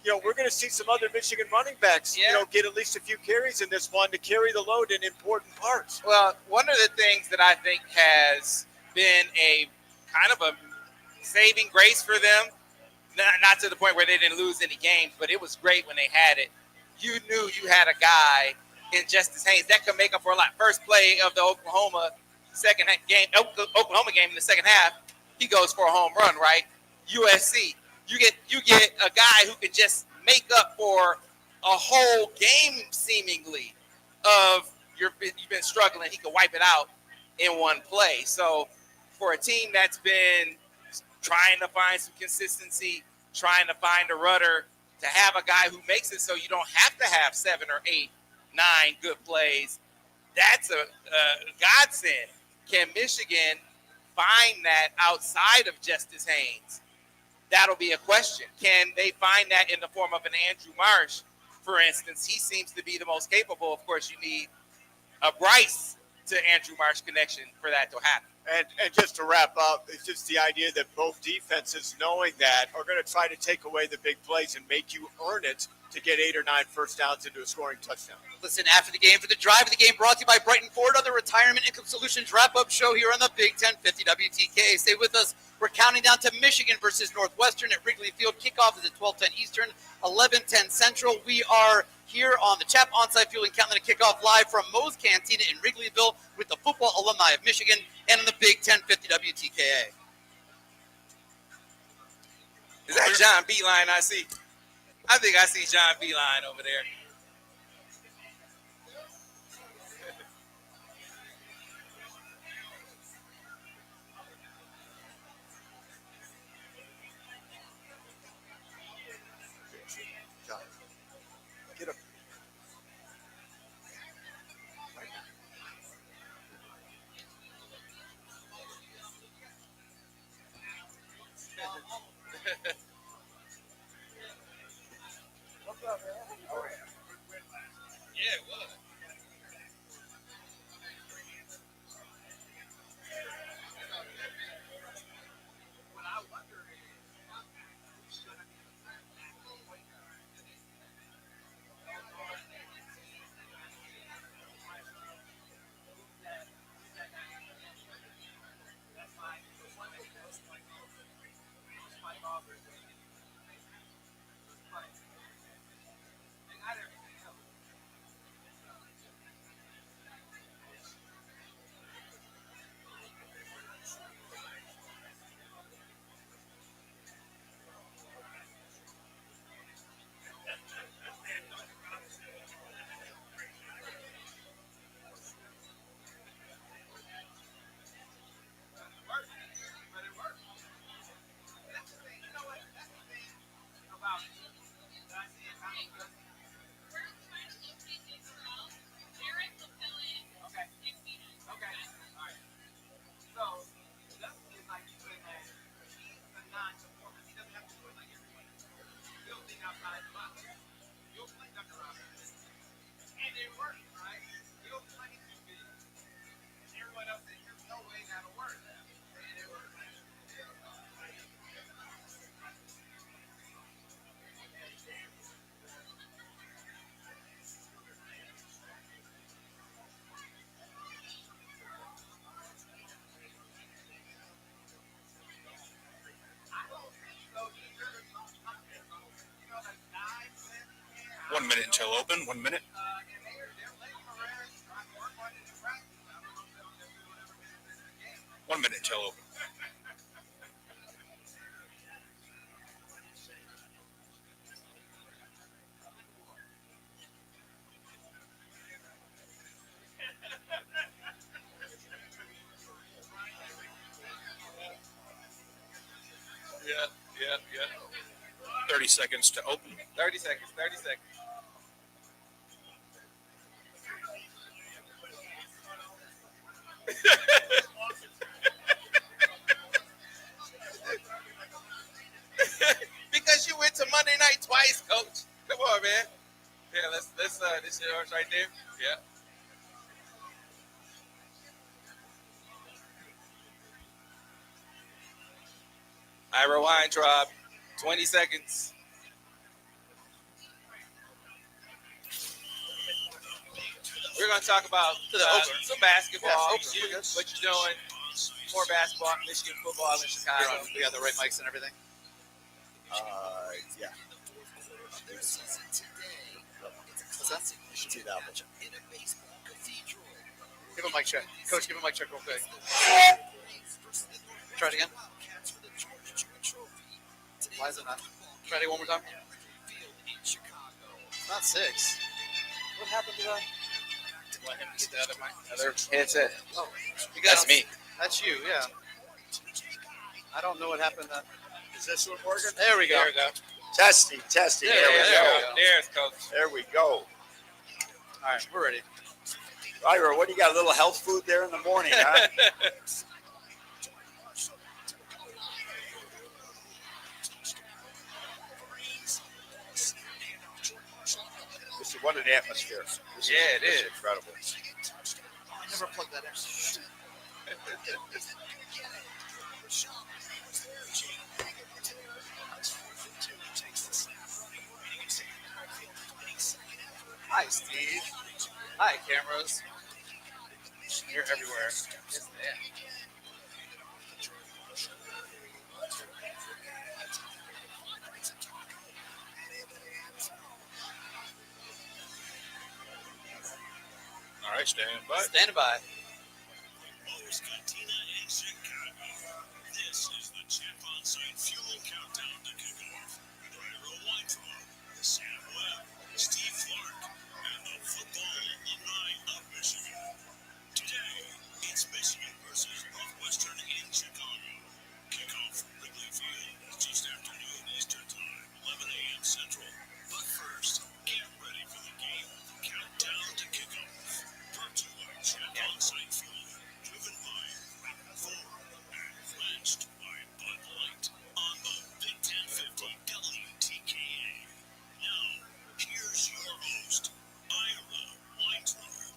some other Michigan running backs, get at least a few carries in this one to carry the load in important parts. Well, one of the things that I think has been a kind of a saving grace for them, not to the point where they didn't lose any games, but it was great when they had it. You knew you had a guy in Justice Haynes that could make up for a lot. First play of the Oklahoma game in the second half, he goes for a home run, right? USC, you get a guy who can just make up for a whole game seemingly of you've been struggling, he could wipe it out in one play. So for a team that's been trying to find some consistency, trying to find a rudder, to have a guy who makes it so you don't have to have 7 or 8, 9 good plays, that's a godsend. Can Michigan find that outside of Justice Haynes? That'll be a question. Can they find that in the form of an Andrew Marsh, for instance? He seems to be the most capable. Of course, you need a Bryce to Andrew Marsh connection for that to happen. And just to wrap up, it's just the idea that both defenses, knowing that, are going to try to take away the big plays and make you earn it to get 8 or 9 first downs into a scoring touchdown. Listen after the game for the drive of the game, brought to you by Brighton Ford on the Retirement Income Solutions wrap-up show here on the Big 1050 WTK. Stay with us. We're counting down to Michigan versus Northwestern at Wrigley Field. Kickoff is at 12:10 Eastern, 11:10 Central. We are here on the CHAP Onsite Fueling Countdown to Kickoff live from Moe's Cantina in Wrigleyville with the football alumni of Michigan and on the Big 1050 WTKA. Is that John Beilein I see? I think I see John Beilein over there. Get up. Yeah, it was. One minute until open. 1 minute. One minute until open. Yeah. 30 seconds to open. 30 seconds. Because you went to Monday night twice, Coach. Come on, man. Yeah, let's this is yours right there. Yeah. Ira Weintraub, 20 seconds. We're going to talk about some basketball. Yeah, What you're doing. More basketball, Michigan football in Chicago. We got the right mics and everything. Yeah. What's that? You should see that one. Give him a mic check. Coach, give him a mic check real quick. Try it again. Why is it not? Try it one more time. It's not 6. What happened to that? Want him to get the other headset. Oh, That's me. That's you, yeah. I don't know what happened. Is this one working? There we go. There we go. Testing. There There we we go. go. There's Coach. There we go. All right, we're ready. Ira, what do you got? A little health food there in the morning, huh? What an atmosphere. This Yeah, it is. Incredible. I never plugged that in. Hi, Steve. Hi, cameras. You're everywhere. Yes, man. All right, stand by. Stand by. Lowe's Cantina in Chicago. This is the Champ On Site Fueling Countdown to Kickoff with Ira Weintraub, Sam Webb, Steve Clark, and the football alumni of Michigan. Today, it's Michigan versus Northwestern in Chicago. Kickoff from Wrigleyville just after noon Eastern Time, 11 a.m. Central. But first, get ready for the game. Countdown to Kickoff. Brought to you by Champ On Site Fueling. Driven by Ford and quenched by Bud Light on the Big 1050 WTKA. Now, here's your host, Ira Weintraub.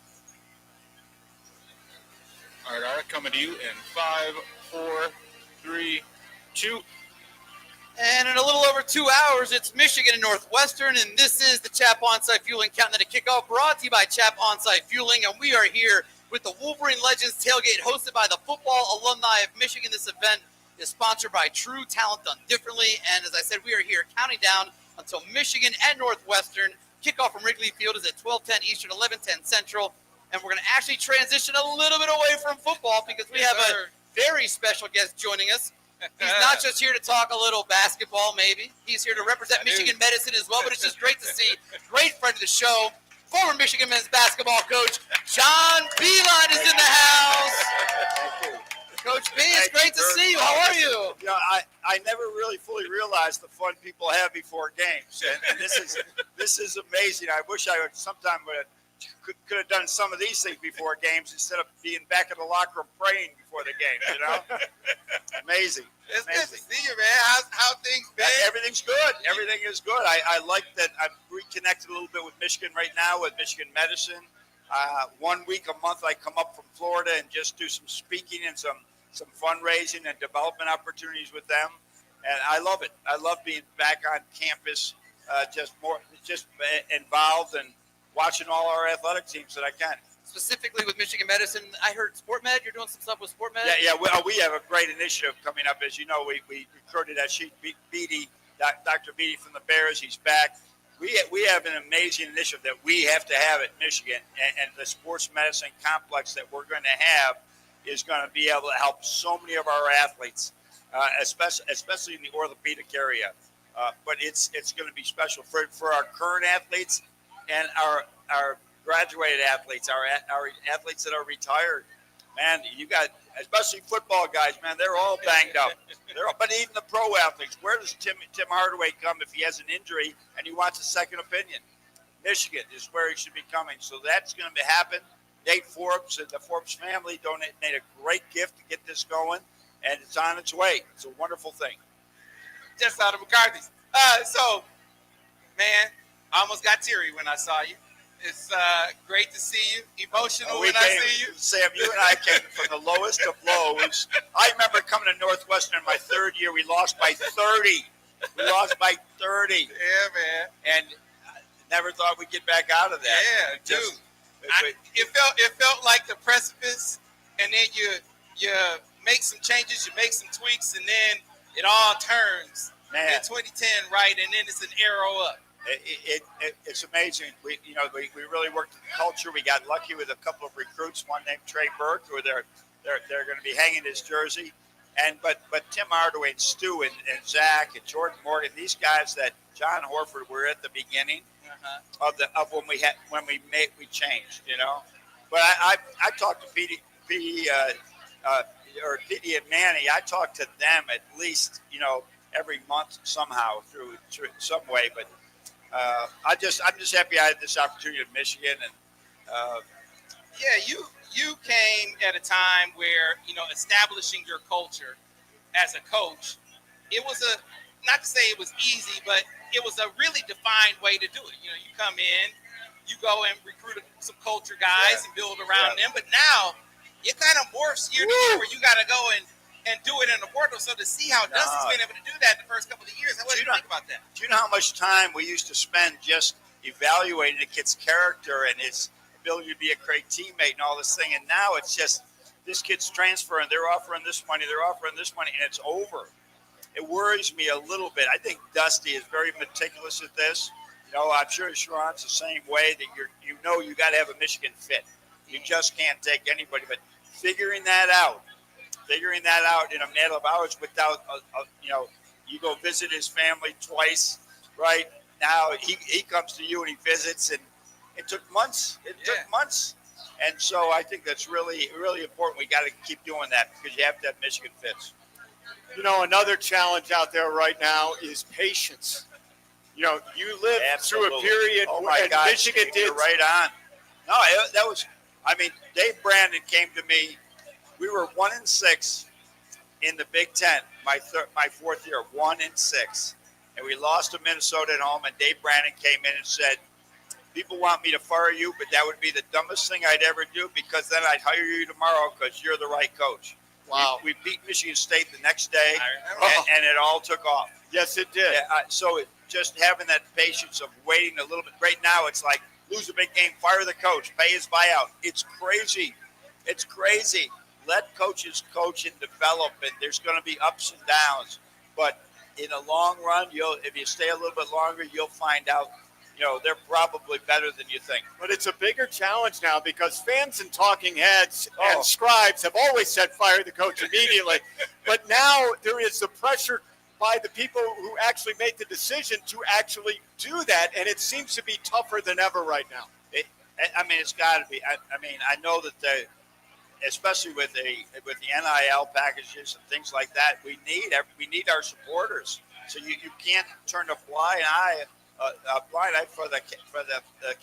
All right, coming to you in 5, 4, 3, 2. And in a little over 2 hours, it's Michigan and Northwestern, and this is the Chap On-Site Fueling Countdown to Kickoff, brought to you by Chap On-Site Fueling, and we are here with the Wolverine Legends Tailgate, hosted by the Football Alumni of Michigan. This event is sponsored by True Talent Done Differently, and as I said, we are here counting down until Michigan and Northwestern. Kickoff from Wrigley Field is at 12:10 Eastern, 11:10 Central, and we're going to actually transition a little bit away from football because we have a very special guest joining us. He's not just here to talk a little basketball, maybe. He's here to represent Michigan medicine as well, but it's just great to see. Great friend of the show, former Michigan men's basketball coach, John Beilein is in the house. Thank you. Coach B, it's great to see you. How are you? You know, I never really fully realized the fun people have before games, and this is amazing. I wish I would sometime could have done some of these things before games instead of being back in the locker room praying before the game. You know, amazing. It's good to see you, man. How things been? Everything's good. Everything is good. I like that I'm reconnected a little bit with Michigan right now with Michigan medicine. 1 week a month I come up from Florida and just do some speaking and some fundraising and development opportunities with them, and I love it. I love being back on campus, just involved and watching all our athletic teams that I can. Specifically with Michigan medicine, I heard Sport Med. You're doing some stuff with Sport Med. Yeah. We have a great initiative coming up. As you know, we recruited Beatty, Dr. Beatty from the Bears. He's back. We have an amazing initiative that we have to have at Michigan, and the sports medicine complex that we're going to have is going to be able to help so many of our athletes, especially in the orthopedic area. But it's going to be special for our current athletes and our graduated athletes, our athletes that are retired. Man, you got, especially football guys, man, they're all banged up. But even the pro athletes, where does Tim Hardaway come if he has an injury and he wants a second opinion? Michigan is where he should be coming. So that's going to happen. Nate Forbes and the Forbes family donated a great gift to get this going, and it's on its way. It's a wonderful thing. Just out of McCarthy's. So, man, I almost got teary when I saw you. It's great to see you. Emotional when I see you. Sam, you and I came from the lowest of lows. I remember coming to Northwestern in my third year. We lost by 30. Yeah, man. And I never thought we'd get back out of that. Yeah, dude. It felt like the precipice, and then you make some changes, you make some tweaks, and then it all turns in 2010, right? And then it's an arrow up. It's amazing. We really worked the culture. We got lucky with a couple of recruits. One named Trey Burke, who they're going to be hanging his jersey, but Tim Hardaway and Stu and Zach and Jordan Morgan, these guys that John Horford were at the beginning of when we changed, you know, But I talked to Petey and Manny. I talk to them at least, every month somehow through some way. But I'm just happy I had this opportunity in Michigan. And you came at a time where establishing your culture as a coach, it was not to say it was easy, but it was a really defined way to do it. You come in, you go and recruit some culture guys and build around them. But now it kind of morphs year to year where you got to go and do it in the portal. So to see how Dusty's been able to do that the first couple of years, what do you think about that? Do you know how much time we used to spend just evaluating a kid's character and his ability to be a great teammate and all this thing? And now it's just this kid's transferring, they're offering this money, and it's over. It worries me a little bit. I think Dusty is very meticulous at this. I'm sure Sharon's the same way, that you got to have a Michigan fit. You just can't take anybody. But figuring that out in a matter of hours without, you go visit his family twice, right? Now he comes to you and he visits, and it took months. And so I think that's really, really important. We got to keep doing that because you have to have Michigan fits. Another challenge out there right now is patience. You lived through a period where Michigan did. You're right on. No, that was, Dave Brandon came to me. We were 1-6 in the Big Ten, my fourth year, 1-6. And we lost to Minnesota at home, and Dave Brandon came in and said, people want me to fire you, but that would be the dumbest thing I'd ever do, because then I'd hire you tomorrow because you're the right coach. Wow. We beat Michigan State the next day, and it all took off. Yes, it did. So just having that patience of waiting a little bit. Right now, it's like lose a big game, fire the coach, pay his buyout. It's crazy. Let coaches coach and develop, and there's going to be ups and downs. But in the long run, if you stay a little bit longer, you'll find out, they're probably better than you think. But it's a bigger challenge now because fans and talking heads and scribes have always said fire the coach immediately. But now there is the pressure by the people who actually make the decision to actually do that, and it seems to be tougher than ever right now. It's got to be. I know that especially with the NIL packages and things like that, we need our supporters. So you can't turn a blind eye for the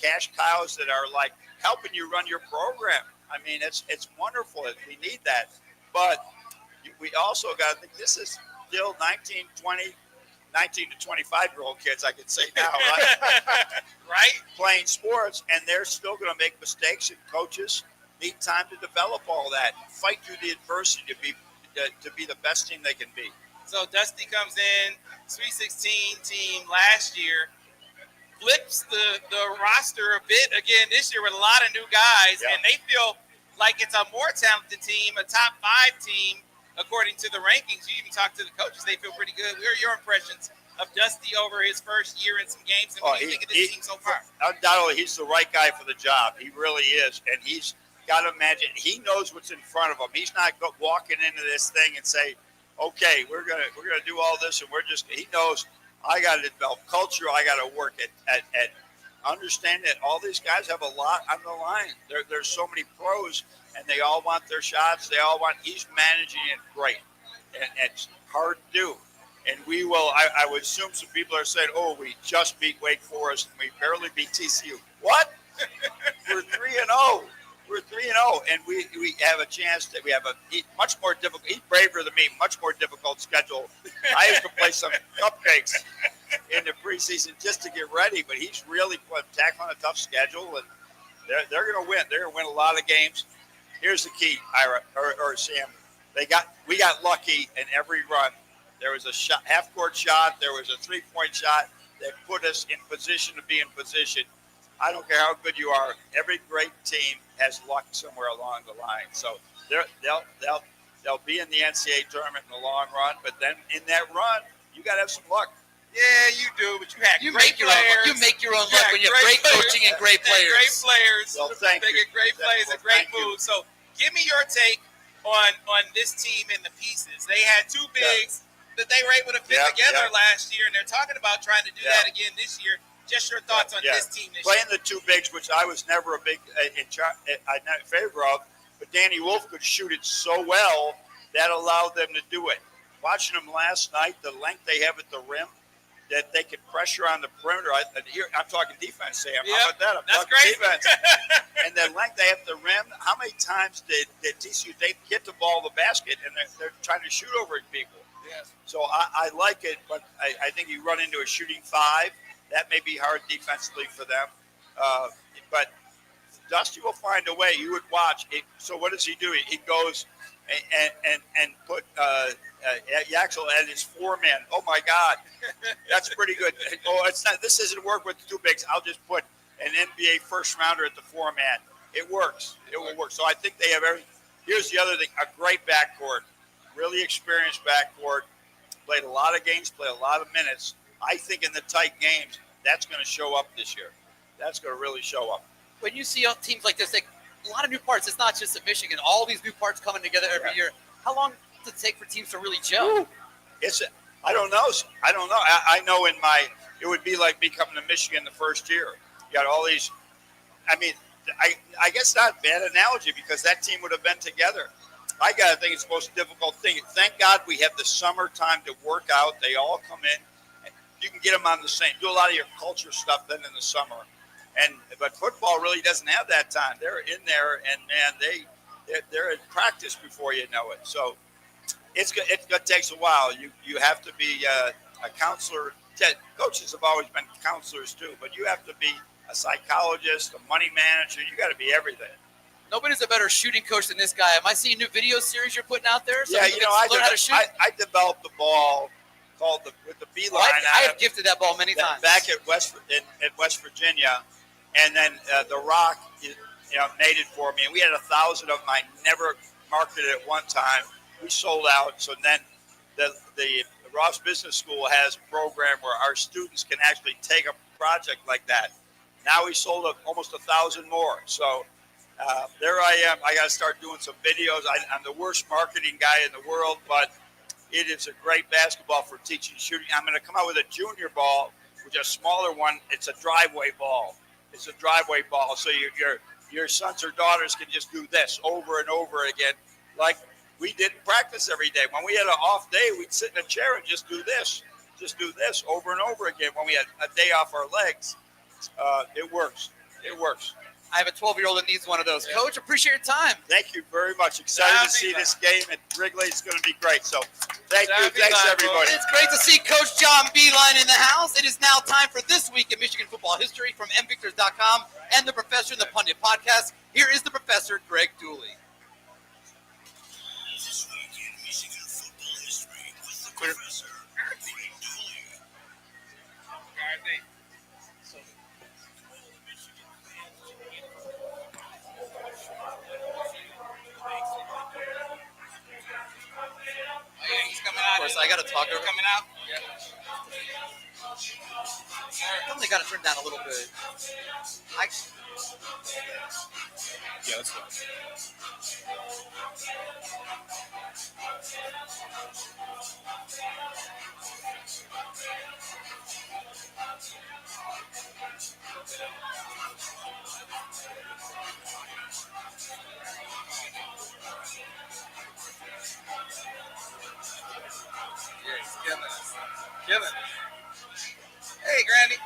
cash cows that are like helping you run your program. It's wonderful. We need that, but we also got to think this is still 19 to 25-year-old kids, I could say now, right? Playing sports, and they're still going to make mistakes, and coaches need time to develop all that, fight through the adversity to be the best team they can be. So Dusty comes in, Sweet 16 team last year, flips the roster a bit again this year with a lot of new guys, and they feel like it's a more talented team, a top 5 team, according to the rankings. You even talk to the coaches, they feel pretty good. What are your impressions of Dusty over his first year in some games, and what do you think of this team so far? Undoubtedly, he's the right guy for the job. He really is, and he's got to imagine he knows what's in front of him. He's not walking into this thing and say, okay, we're gonna do all this, and he knows I got to develop culture. I got to work at understanding that all these guys have a lot on the line. There's so many pros, and they all want their shots. He's managing it great, and it's hard to do. And we will. I would assume some people are saying, "Oh, we just beat Wake Forest, and we barely beat TCU." What? We're 3-0. We're 3-0, and we have a chance that we have a much more difficult. He's braver than me. Much more difficult schedule. I have to play some cupcakes in the preseason just to get ready, but he's really tackling a tough schedule, and they're going to win. They're going to win a lot of games. Here's the key, Ira or Sam. We got lucky in every run. There was a shot, half-court shot. There was a three-point shot that put us in position to be in position. I don't care how good you are. Every great team has luck somewhere along the line. So they'll be in the NCAA tournament in the long run. But then in that run, you got to have some luck. Yeah, you do. But you had great players. You make your own luck when you have great coaching and great players. Great players. Well, thank you. Great players and great moves. So give me your take on this team and the pieces. They had two bigs that they were able to fit together last year, and they're talking about trying to do that again this year. Just your thoughts on this team this Playing year. the two bigs, which I was never a big I'm not in favor of, but Danny Wolf could shoot it so well that allowed them to do it. Watching them last night, the length they have at the rim, that they could pressure on the perimeter. I'm talking defense, Sam. Yep, How about that? I'm that's talking great. defense. And the length they have at the rim, how many times did TCU, they hit the ball in the basket and they're trying to shoot over people? Yes. So I like it, but I think you run into a shooting five. That may be hard defensively for them. But Dusty will find a way. You would watch it. So what does he do? He goes and put Yaxel at his four-man. Oh, my God. That's pretty good. Oh, it's not. This isn't work with the two bigs. I'll just put an NBA first-rounder at the four-man. It works. It will work. So I think they have everything. Here's the other thing. A great backcourt. Really experienced backcourt. Played a lot of games, played a lot of minutes. I think in the tight games, that's going to show up this year. That's going to really show up. When you see teams like this, like a lot of new parts, it's not just at Michigan. All these new parts coming together every year. How long does it take for teams to really gel? I don't know. I know it would be like me coming to Michigan the first year. You got all these. I mean, I guess not a bad analogy because that team would have been together. I got to think it's the most difficult thing. Thank God we have the summertime to work out. They all come in. You can get them on the same. Do a lot of your culture stuff then in the summer. But football really doesn't have that time. They're in there, and man, they're in practice before you know it. So it takes a while. You have to be a counselor. Coaches have always been counselors too, but you have to be a psychologist, a money manager. You got to be everything. Nobody's a better shooting coach than this guy. Am I seeing a new video series you're putting out there? So Yeah, learn how to shoot? I developed the ball called with the Beilein. I have gifted that ball many times. Back at West Virginia, and then The Rock, made it for me. And we had 1,000 of them. I never marketed it at one time. We sold out. So then the Ross Business School has a program where our students can actually take a project like that. Now we sold almost 1,000 more. So there I am. I got to start doing some videos. I'm the worst marketing guy in the world, but it is a great basketball for teaching shooting. I'm going to come out with a junior ball, which is a smaller one. It's a driveway ball. So your sons or daughters can just do this over and over again, like we did in practice every day. When we had an off day, we'd sit in a chair and just do this over and over again. When we had a day off our legs, it works. I have a 12-year-old that needs one of those. Yeah. Coach, appreciate your time. Thank you very much. Excited to see this game at Wrigley. It's going to be great. So thank you. Thanks, everybody. It's great to see Coach John Beilein in the house. It is now time for This Week in Michigan Football History from mvictors.com and The Professor and the Pundit Podcast. Here is the Professor, Greg Dooley. This Week in Michigan Football History with the Professor, Greg Dooley. He's coming out. Of course, I got to talk over. Coming out. Yeah. Something got to turn down a little bit. Yeah, that's fine. Yeah, he's killing us. Hey, Granny.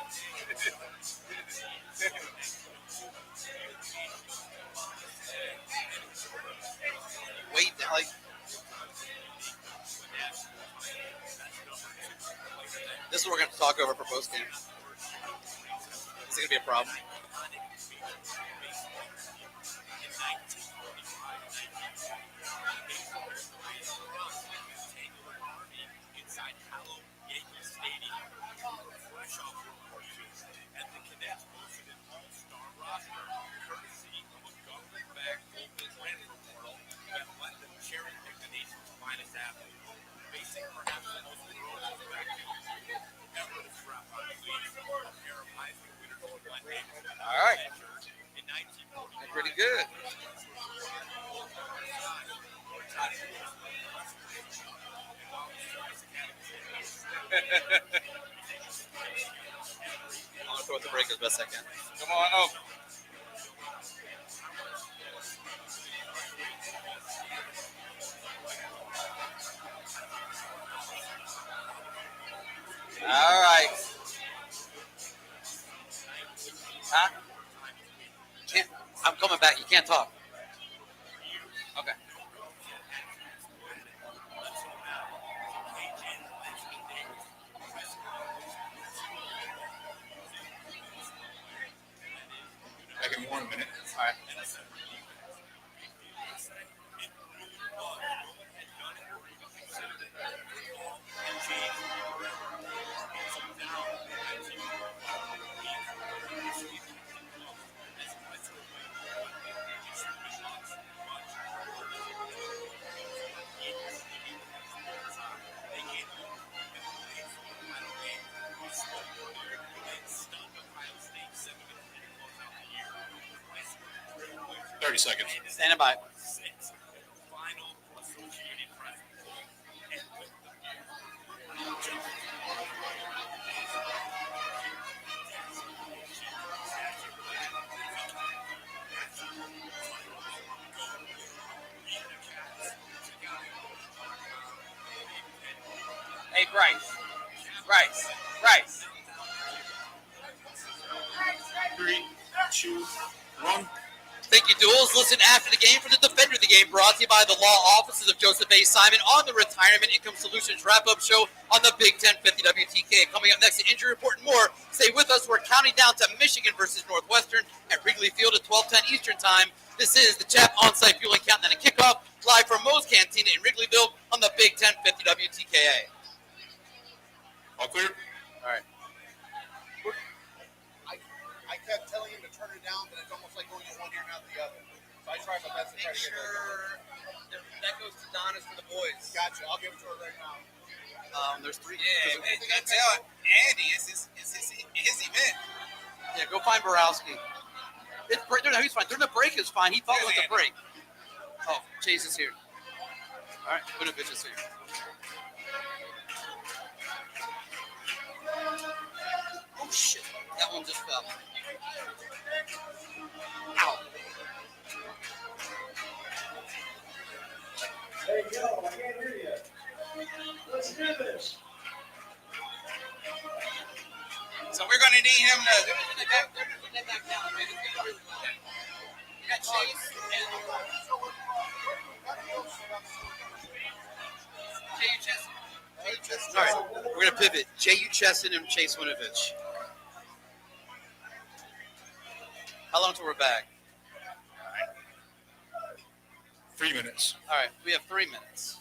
Wait, like. This is what we're going to talk over for post game. Is it going to be a problem? All right. Pretty good. I'm going to throw it the break as best I can. Come on over. All right. Huh? I'm coming back. You can't talk. Okay. Back in 1 minute. All right. Seconds. Standing by. Hey, Bryce. 3, 2, 1. Thank you, Duels. Listen after the game for the Defender of the Game, brought to you by the law offices of Joseph A. Simon on the Retirement Income Solutions wrap-up show on the Big 1050 WTK. Coming up next, the injury report and more. Stay with us. We're counting down to Michigan versus Northwestern at Wrigley Field at 12:10 Eastern Time. This is the Chap On-Site Fueling Countdown and Kickoff, live from Moe's Cantina in Wrigleyville on the Big 1050 WTKA. All clear? All right. I kept telling him to turn it down, but it's almost like going in one ear and out the other. So I tried my best to try to get it. That goes to Donna's for the boys. Gotcha. I'll give it to her right now. There's 3. Yeah, man, you gotta tell Andy it's his event. Yeah, go find Borowski. No, he's fine. During the break is fine. He thought it was a break. Oh, Chase is here. All right, Winovich is here. Oh, shit. That one just fell. Ow. Hey, yo, I can't hear you. Let's do this. So we're gonna need him to. They're back down, man. You got Chase and J.U. Chesson. All right, we're gonna pivot. J.U. Chesson and Chase Winovich. How long till we're back? 3 minutes. All right, we have 3 minutes.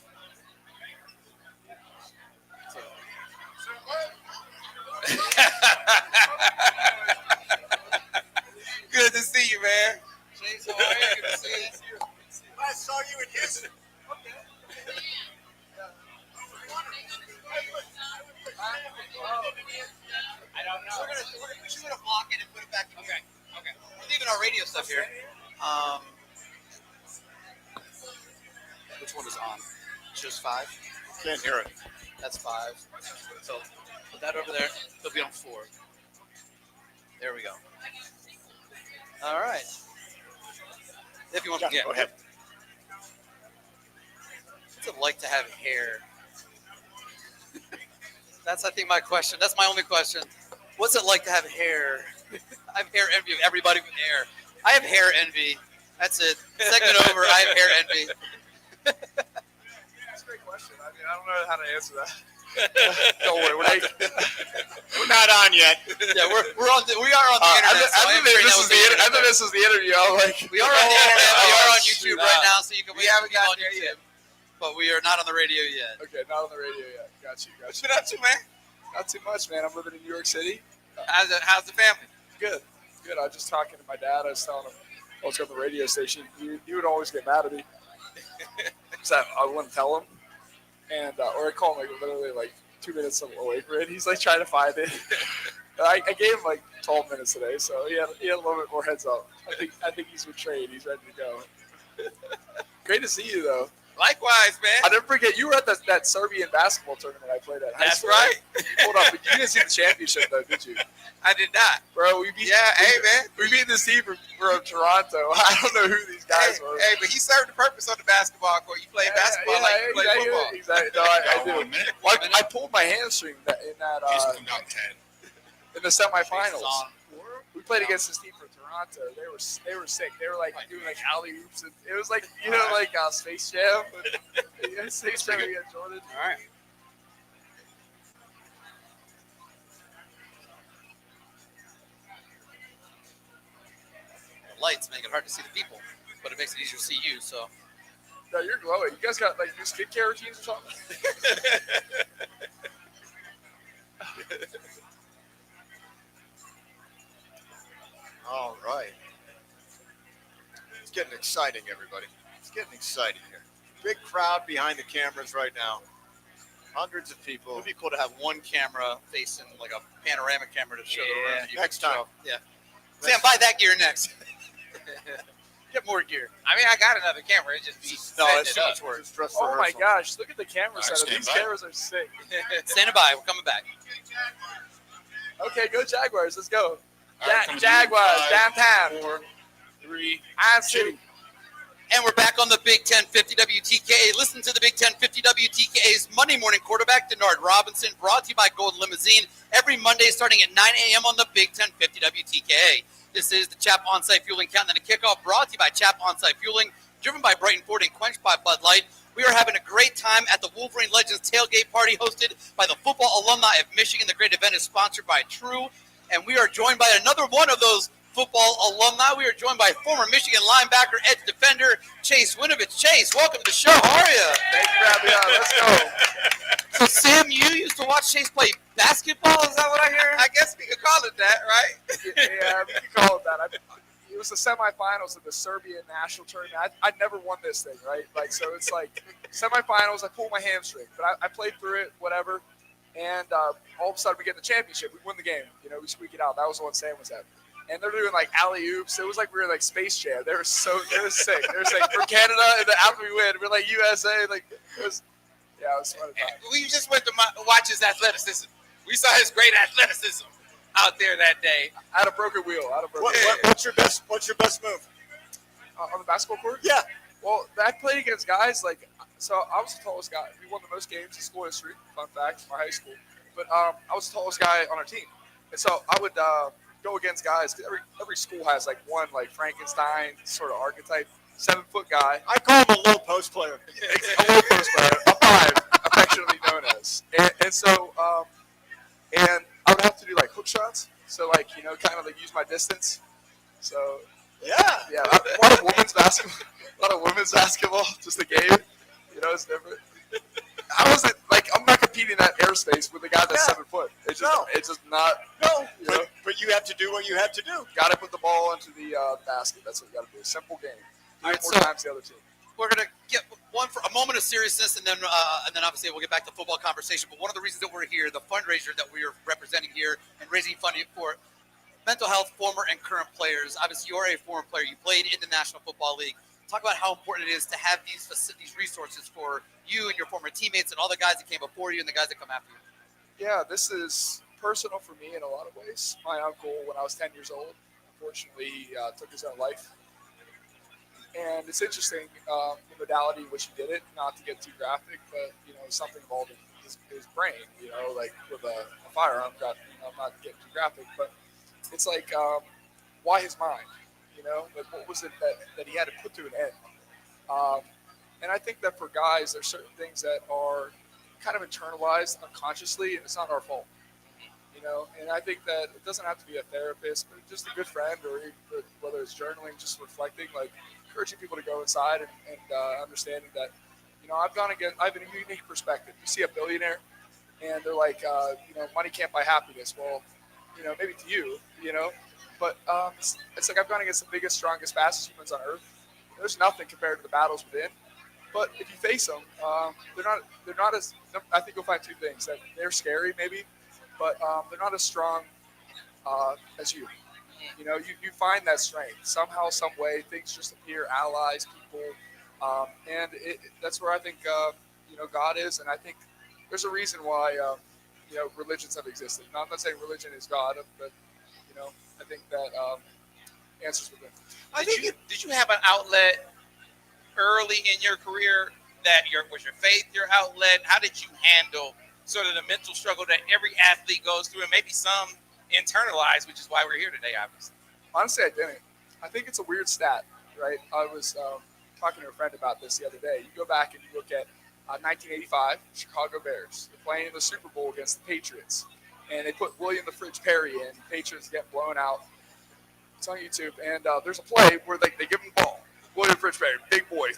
So. Good to see you, man. Chase, how are you? Good to see you. I saw you in Houston. I don't know. We should block it and put it back in. Okay. We're leaving our radio stuff here. Which one is on? Just 5? Can't hear it. That's 5. So put that over there. It'll be on 4. There we go. All right. If you want to get. Go ahead. What's it like to have hair? That's, I think, my question. That's my only question. What's it like to have hair? I have hair envy of everybody with hair. I have hair envy. That's it. Segment over. I have hair envy. That's a great question. I mean, I don't know how to answer that. Don't worry, we're not on yet. Yeah, we are on the internet. I thought this was the interview. I'm like, we are on the internet. We are on YouTube right now, so you can. We haven't got there yet, but we are not on the radio yet. okay, not on the radio yet. Got you. What you been up to, man? Not too much, man. I'm living in New York City. How's the family? Good. I was just talking to my dad. I was telling him I was going to the radio station. He would always get mad at me. So I wouldn't tell him. And or I call him like literally like 2 minutes away from it. He's like trying to find it. I gave him like 12 minutes today, so he had a little bit more heads up. I think he's betrayed. He's ready to go. Great to see you though. Likewise, man. I never forget, you were at that Serbian basketball tournament I played at. That's right. Hold up, but you didn't see the championship, though, did you? I did not. Bro, we beat this team from Toronto. I don't know who these guys were. Hey, but he served the purpose on the basketball court. You play basketball like you play football. Exactly. No, I do. Well, I pulled my hamstring in that in the semifinals. We played against this team from Toronto. They were sick. They were like doing like alley oops. It was like like Space Jam. Space Jam against Jordan. All right. Lights make it hard to see the people, but it makes it easier to see you. So. No, you're glowing. You guys got like new skincare routines or something? All right. It's getting exciting, everybody. It's getting exciting here. Big crowd behind the cameras right now. Hundreds of people. It would be cool to have one camera facing like a panoramic camera to show the room. Next time. Yeah. Sam, buy that gear next. Get more gear. I mean, I got another camera. It just be it's too much work. Oh my gosh! Look at the camera setup. These cameras are sick. Standing by. We're coming back. Okay, go Jaguars. Let's go. Right, Jaguars 5, downtown. 4, 3, City. And we're back on the Big 1050 WTKA. Listen to the Big 1050 WTKA's Monday morning quarterback, Denard Robinson, brought to you by Golden Limousine, every Monday starting at 9 a.m. on the Big 1050 WTKA. This is the Chap On-Site Fueling Countdown to Kickoff, brought to you by Chap On-Site Fueling, driven by Brighton Ford and quenched by Bud Light. We are having a great time at the Wolverine Legends Tailgate Party hosted by the Football Alumni of Michigan. The great event is sponsored by True, and we are joined by another one of those football alumni. We are joined by former Michigan linebacker, edge defender, Chase Winovich. Chase, welcome to the show. How are you? Thank you for having me on. Let's go. So, Sam, you used to watch Chase play basketball? Is that what I hear? I guess we could call it that, right? Yeah, we can call it that. It was the semifinals of the Serbian national tournament. I'd never won this thing, right? Like, so it's like semifinals. I pulled my hamstring, but I played through it, whatever. And all of a sudden, we get the championship. We win the game. You know, we squeak it out. That was the one Sam was at. And they're doing like alley oops. It was like we were like Space Jam. They were sick. They were saying for Canada, and then after we win, we're like USA. Like it was fun. We just went to watch his athleticism. We saw his great athleticism out there that day. I had a broken wheel. What's your best move? On the basketball court? Yeah. Well, I played against guys like, so I was the tallest guy. We won the most games in school history. Fun fact, from my high school. But I was the tallest guy on our team, and so I would go against guys. Every school has like one like Frankenstein sort of archetype, 7-foot guy. I call him a low post player. A low post player, a 5, affectionately known as. And so and I would have to do like hook shots. So like kind of like use my distance. So yeah, a lot of women's basketball, just a game. It's different. I wasn't like I'm not competing in that airspace with a guy that's 7 foot. It's just not. No, but you have to do what you have to do. Got to put the ball into the basket. That's what you got to do. Simple game. All right, more times the other team. We're gonna get one for a moment of seriousness, and then obviously we'll get back to football conversation. But one of the reasons that we're here, the fundraiser that we are representing here and raising funding for mental health former and current players. Obviously, you're a former player. You played in the National Football League. Talk about how important it is to have these resources for you and your former teammates and all the guys that came before you and the guys that come after you. Yeah, this is personal for me in a lot of ways. My uncle, when I was 10 years old, unfortunately, he took his own life. And it's interesting, the modality in which he did it, not to get too graphic, but, something involved in his brain, like with a firearm. I'm not getting too graphic, but it's like, why his mind? Like what was it that he had to put to an end? And I think that for guys, there's certain things that are kind of internalized unconsciously, and it's not our fault. And I think that it doesn't have to be a therapist, but just a good friend, or whether it's journaling, just reflecting, like encouraging people to go inside and understanding that, I have a unique perspective. You see a billionaire, and they're like, money can't buy happiness. Well, maybe to you, but it's like I've gone against the biggest, strongest, fastest humans on earth. There's nothing compared to the battles within. But if you face them, they're not as. I think you'll find two things: that they're scary, maybe, but they're not as strong as you. You find that strength somehow, some way. Things just appear. Allies, people, And that's where I think God is, and I think there's a reason why religions have existed. Now, I'm not saying religion is God, but I think that answers within. Did you have an outlet early in your career that was your faith your outlet? How did you handle sort of the mental struggle that every athlete goes through, and maybe some internalize, which is why we're here today, obviously? Honestly, I didn't. I think it's a weird stat, right? I was talking to a friend about this the other day. You go back and you look at 1985, Chicago Bears. They're playing in the Super Bowl against the Patriots, and they put William the Fridge Perry in. Patriots get blown out. It's on YouTube, and there's a play where they give him the ball. William Fridge Perry, big boy,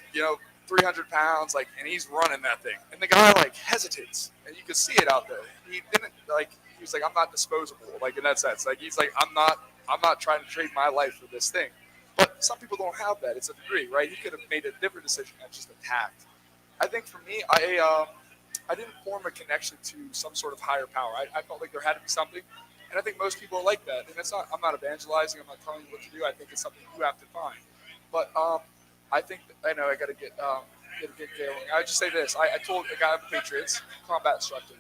300 pounds, and he's running that thing. And the guy, hesitates, and you can see it out there. He didn't, he was like, I'm not disposable, in that sense. He's like, I'm not trying to trade my life for this thing. But some people don't have that. It's a degree, right? He could have made a different decision and just attacked. I think for me, I didn't form a connection to some sort of higher power. I felt like there had to be something. And I think most people are like that. And I'm not evangelizing. I'm not telling you what to do. I think it's something you have to find. But I think I know I got to get going. I would just say this. I told a guy of the Patriots, combat instructor,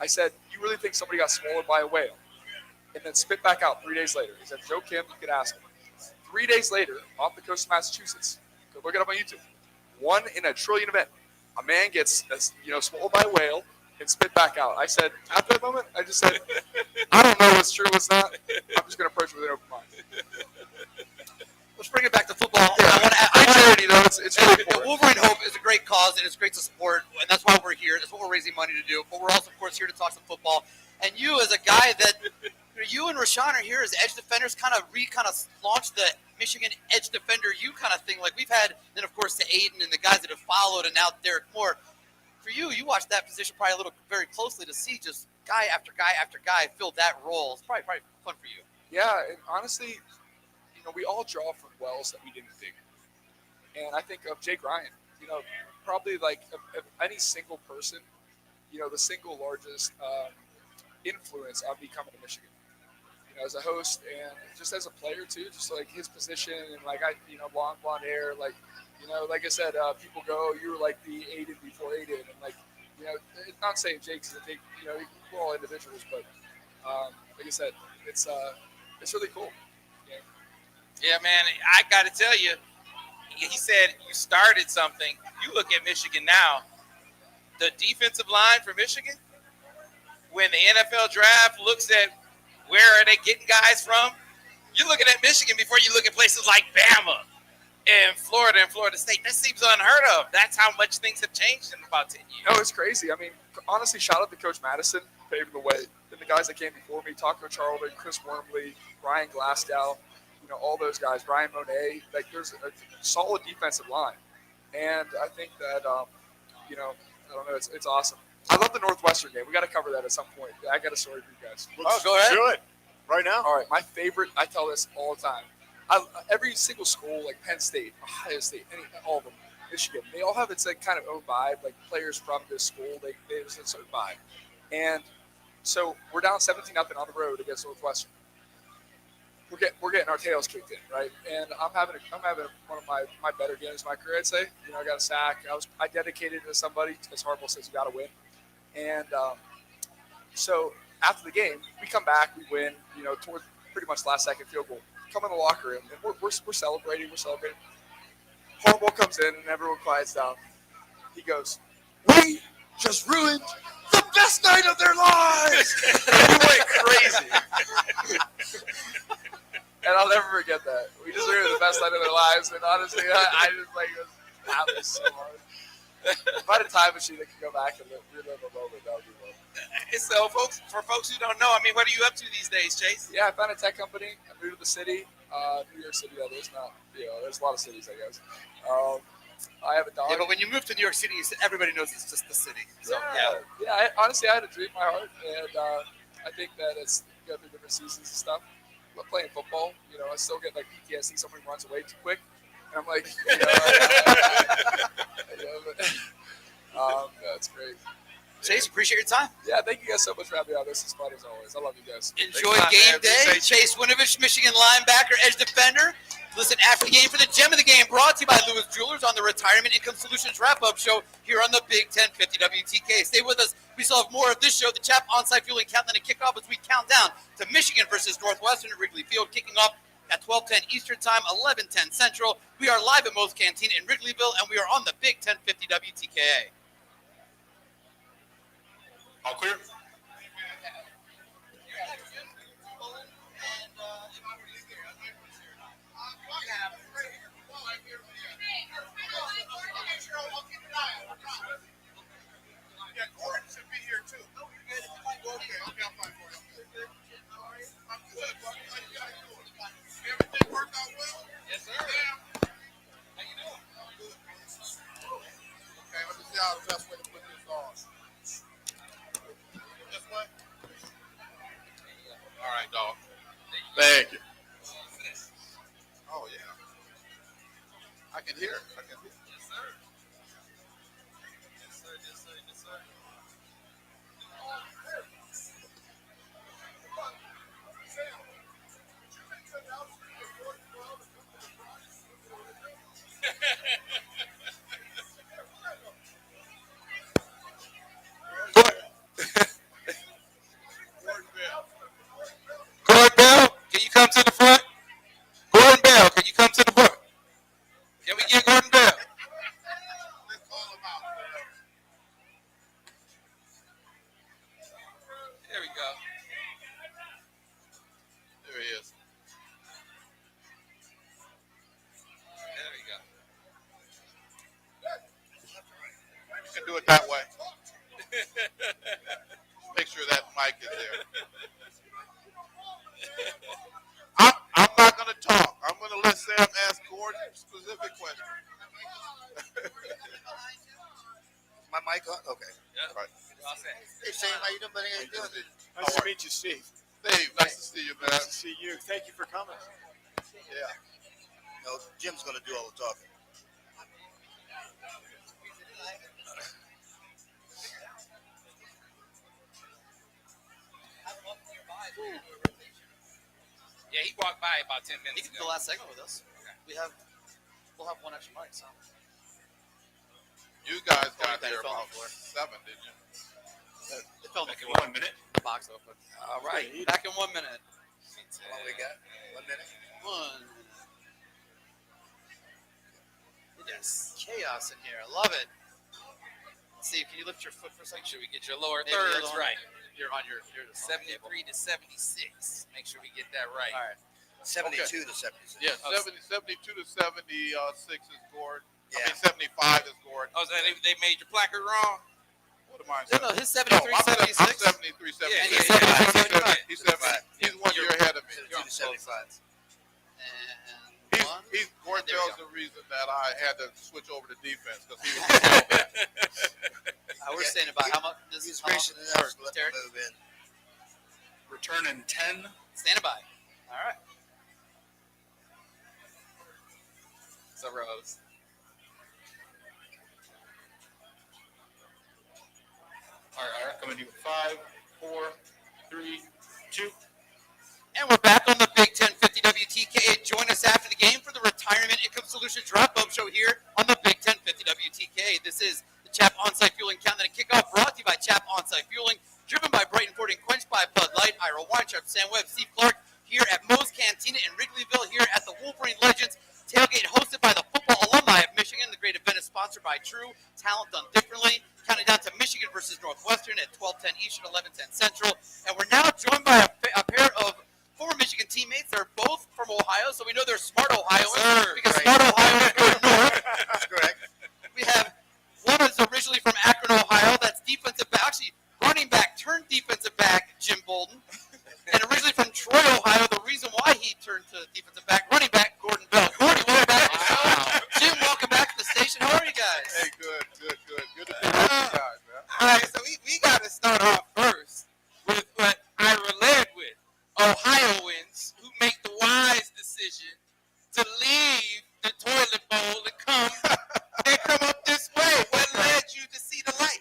I said, you really think somebody got swallowed by a whale and then spit back out 3 days later? He said, Joe Kim, you could ask him. 3 days later, off the coast of Massachusetts, go look it up on YouTube, 1 in a trillion event, a man gets swallowed by a whale and spit back out. I said, at that moment, I just said, I don't know what's true, what's not. I'm just going to approach it with an open mind. Let's bring it back to football. It's really important. Wolverine Hope is a great cause, and it's great to support, and that's why we're here. That's what we're raising money to do. But we're also, of course, here to talk some football. And you, as a guy that you and Rashawn are here as edge defenders, kind of launched the Michigan edge defender kind of thing. Like we've had, then of course to Aiden and the guys that have followed, and now Derek Moore. For you watched that position probably very closely to see just guy after guy after guy fill that role. It's probably fun for you. Yeah, and honestly, we all draw from wells that we didn't dig. And I think of Jake Ryan, probably of any single person, the single largest influence on me coming to Michigan. As a host and just as a player too, just his position and blonde hair, like I said, people go, you were like the Aiden before Aiden, and it's not saying Jake's a big, we're all individuals, but like I said, it's really cool. Yeah, man, I got to tell you, he said you started something. You look at Michigan now, the defensive line for Michigan, when the NFL draft looks at where are they getting guys from, you're looking at Michigan before you look at places like Bama and Florida State. That seems unheard of. That's how much things have changed in about 10 years. No, it's crazy. I mean, honestly, shout out to Coach Madison, paving the way. And the guys that came before me, Taco Charlton, Chris Wormley, Ryan Glasgow, all those guys, Brian Monet. There's a solid defensive line. And I think that, I don't know, it's awesome. I love the Northwestern game. We got to cover that at some point. I got a story for you guys. Go ahead. Do it. Right now? All right. My favorite, I tell this all the time. Every single school, like Penn State, Ohio State, all of them, Michigan, they all have its kind of own vibe. Like players from this school, there's a certain vibe. And so we're down 17-0 on the road against Northwestern. We're getting our tails kicked in, right? And I'm having one of my better games of my career, I'd say. I got a sack. I dedicated it to somebody. As Harbaugh says, you got to win. And so after the game, we come back, we win. Towards pretty much last second field goal. Come in the locker room, and we're celebrating. We're celebrating. Harbaugh comes in, and everyone quiets down. He goes, "We just ruined the best night of their lives." And we went crazy. And I'll never forget that. We just ruined the best night of their lives. And honestly, I just was laughing so hard. If I had a time machine that could go back and relive a moment, that would be one. So, for folks who don't know, what are you up to these days, Chase? Yeah, I found a tech company. I moved to the city, New York City. There's not, there's a lot of cities, I guess. I have a dog. Yeah, but when you move to New York City, everybody knows it's just the city. So Honestly, I had a dream in my heart, and I think that it's go through different seasons and stuff. But playing football, I still get PTSD. Somebody runs away too quick, and I'm like, that's great. Chase, appreciate your time. Yeah, thank you guys so much for having me on. This is fun as always. I love you guys. Enjoy game day. Chase Winovich, Michigan linebacker, edge defender. Listen after the game for the gem of the game, brought to you by Lewis Jewelers on the Retirement Income Solutions wrap-up show here on the Big 1050 WTK. Stay with us. We still have more of this show, the Chap on-site fueling countdown and kickoff as we count down to Michigan versus Northwestern at Wrigley Field, kicking off at 12:10 Eastern Time, 11:10 Central. We are live at Moe's Cantina in Wrigleyville, and we are on the Big 1050 WTKA. All clear? Yeah, Gordon should be here too. Okay, I'm fine for you. I'm good. Everything worked out well? Yes, sir. How you doing? I'm good. Okay, let me see how the best way to put this on. This way? All right, dog. Thank you. Oh, yeah. I can hear it. I can hear it. Yes, sir. Yes, sir. Yes, sir. Yes, sir. Gordon Bell, can you come to the front? Gordon Bell, can you come to the front? Can we get Gordon Bell? There we go. There he is. There we go. You can do it that way. Make sure that mic is there. I'm not going to talk. I'm going to let Sam ask Gordon specific questions. My mic on? Okay. Yeah. Right. Hey, Sam, how you doing, buddy? How you doing? Nice to meet you, Steve. Steve, nice to see you, man. Nice to see you. Thank you for coming. Yeah. No, Jim's going to do all the talking. Yeah, he walked by about 10 minutes He can do ago. the last segment with us. We'll have one extra mic, so. You guys got Thank there you, about Phil. 7, didn't you? It felt Back like in 1 minute. box open. All right. Back in 1 minute. How long we got? 1 minute? 1 minute. Yes, chaos in here. I love it. Steve, can you lift your foot for a second? Should we get your lower Maybe the thirds other one? right? You're on your 73 to 76. Make sure we get that right. All right. 72 to 76. Yeah, 72 to 76 is Gordon. Yeah. I mean, 75 is Gordon. Oh, so they made your placard wrong? What am I No, saying? his 73, I'm 76. 73, 76. Yeah, he's 75. He's 1 year ahead of me. 72 to 75. And one. Gordon There we Bell's go. the reason that I had to switch over to defense because he was We're saying about how much this He's is. How gracious much? enough to let me Derek, move in. Returning 10. standing by. All right. So, Rose. All right, coming to you with 5, 4, 3, 2. And we're back on the Big 1050 WTKA. Join us after the game for the Retirement Income Solutions wrap-up show here on the Big 1050 WTKA. This is the Chap On-Site Fueling Countdown and Kickoff, brought to you by Chap On-Site Fueling, driven by Brighton Ford and quenched by Bud Light. Ira Weintraub, Sam Webb, Steve Clark, here at Moe's Cantina in Wrigleyville, here at the Wolverine Legends tailgate, hosted by the football alumni of Michigan. The great event is sponsored by True Talent Done Differently. Counting down to Michigan versus Northwestern at 12:10 Eastern, 11:10 Central. And we're now joined by a pair of former Michigan teammates. They're both from Ohio, so we know they're smart Ohioans because smart Ohioans go north. That's correct. We have one is originally from Akron, Ohio. That's defensive back, actually running back turned defensive back, Jim Bolden. And originally from Troy, Ohio, the reason why he turned to defensive back, running back Gordon Bell. Gordon, welcome back to the show. Jim, welcome back to the station. How are you guys? Hey, good. Good to be with you guys, man. All right, so we got to start off first with what Ira led with. Ohioans who make the wise decision to leave the toilet bowl and come up this way. What led you to see the light?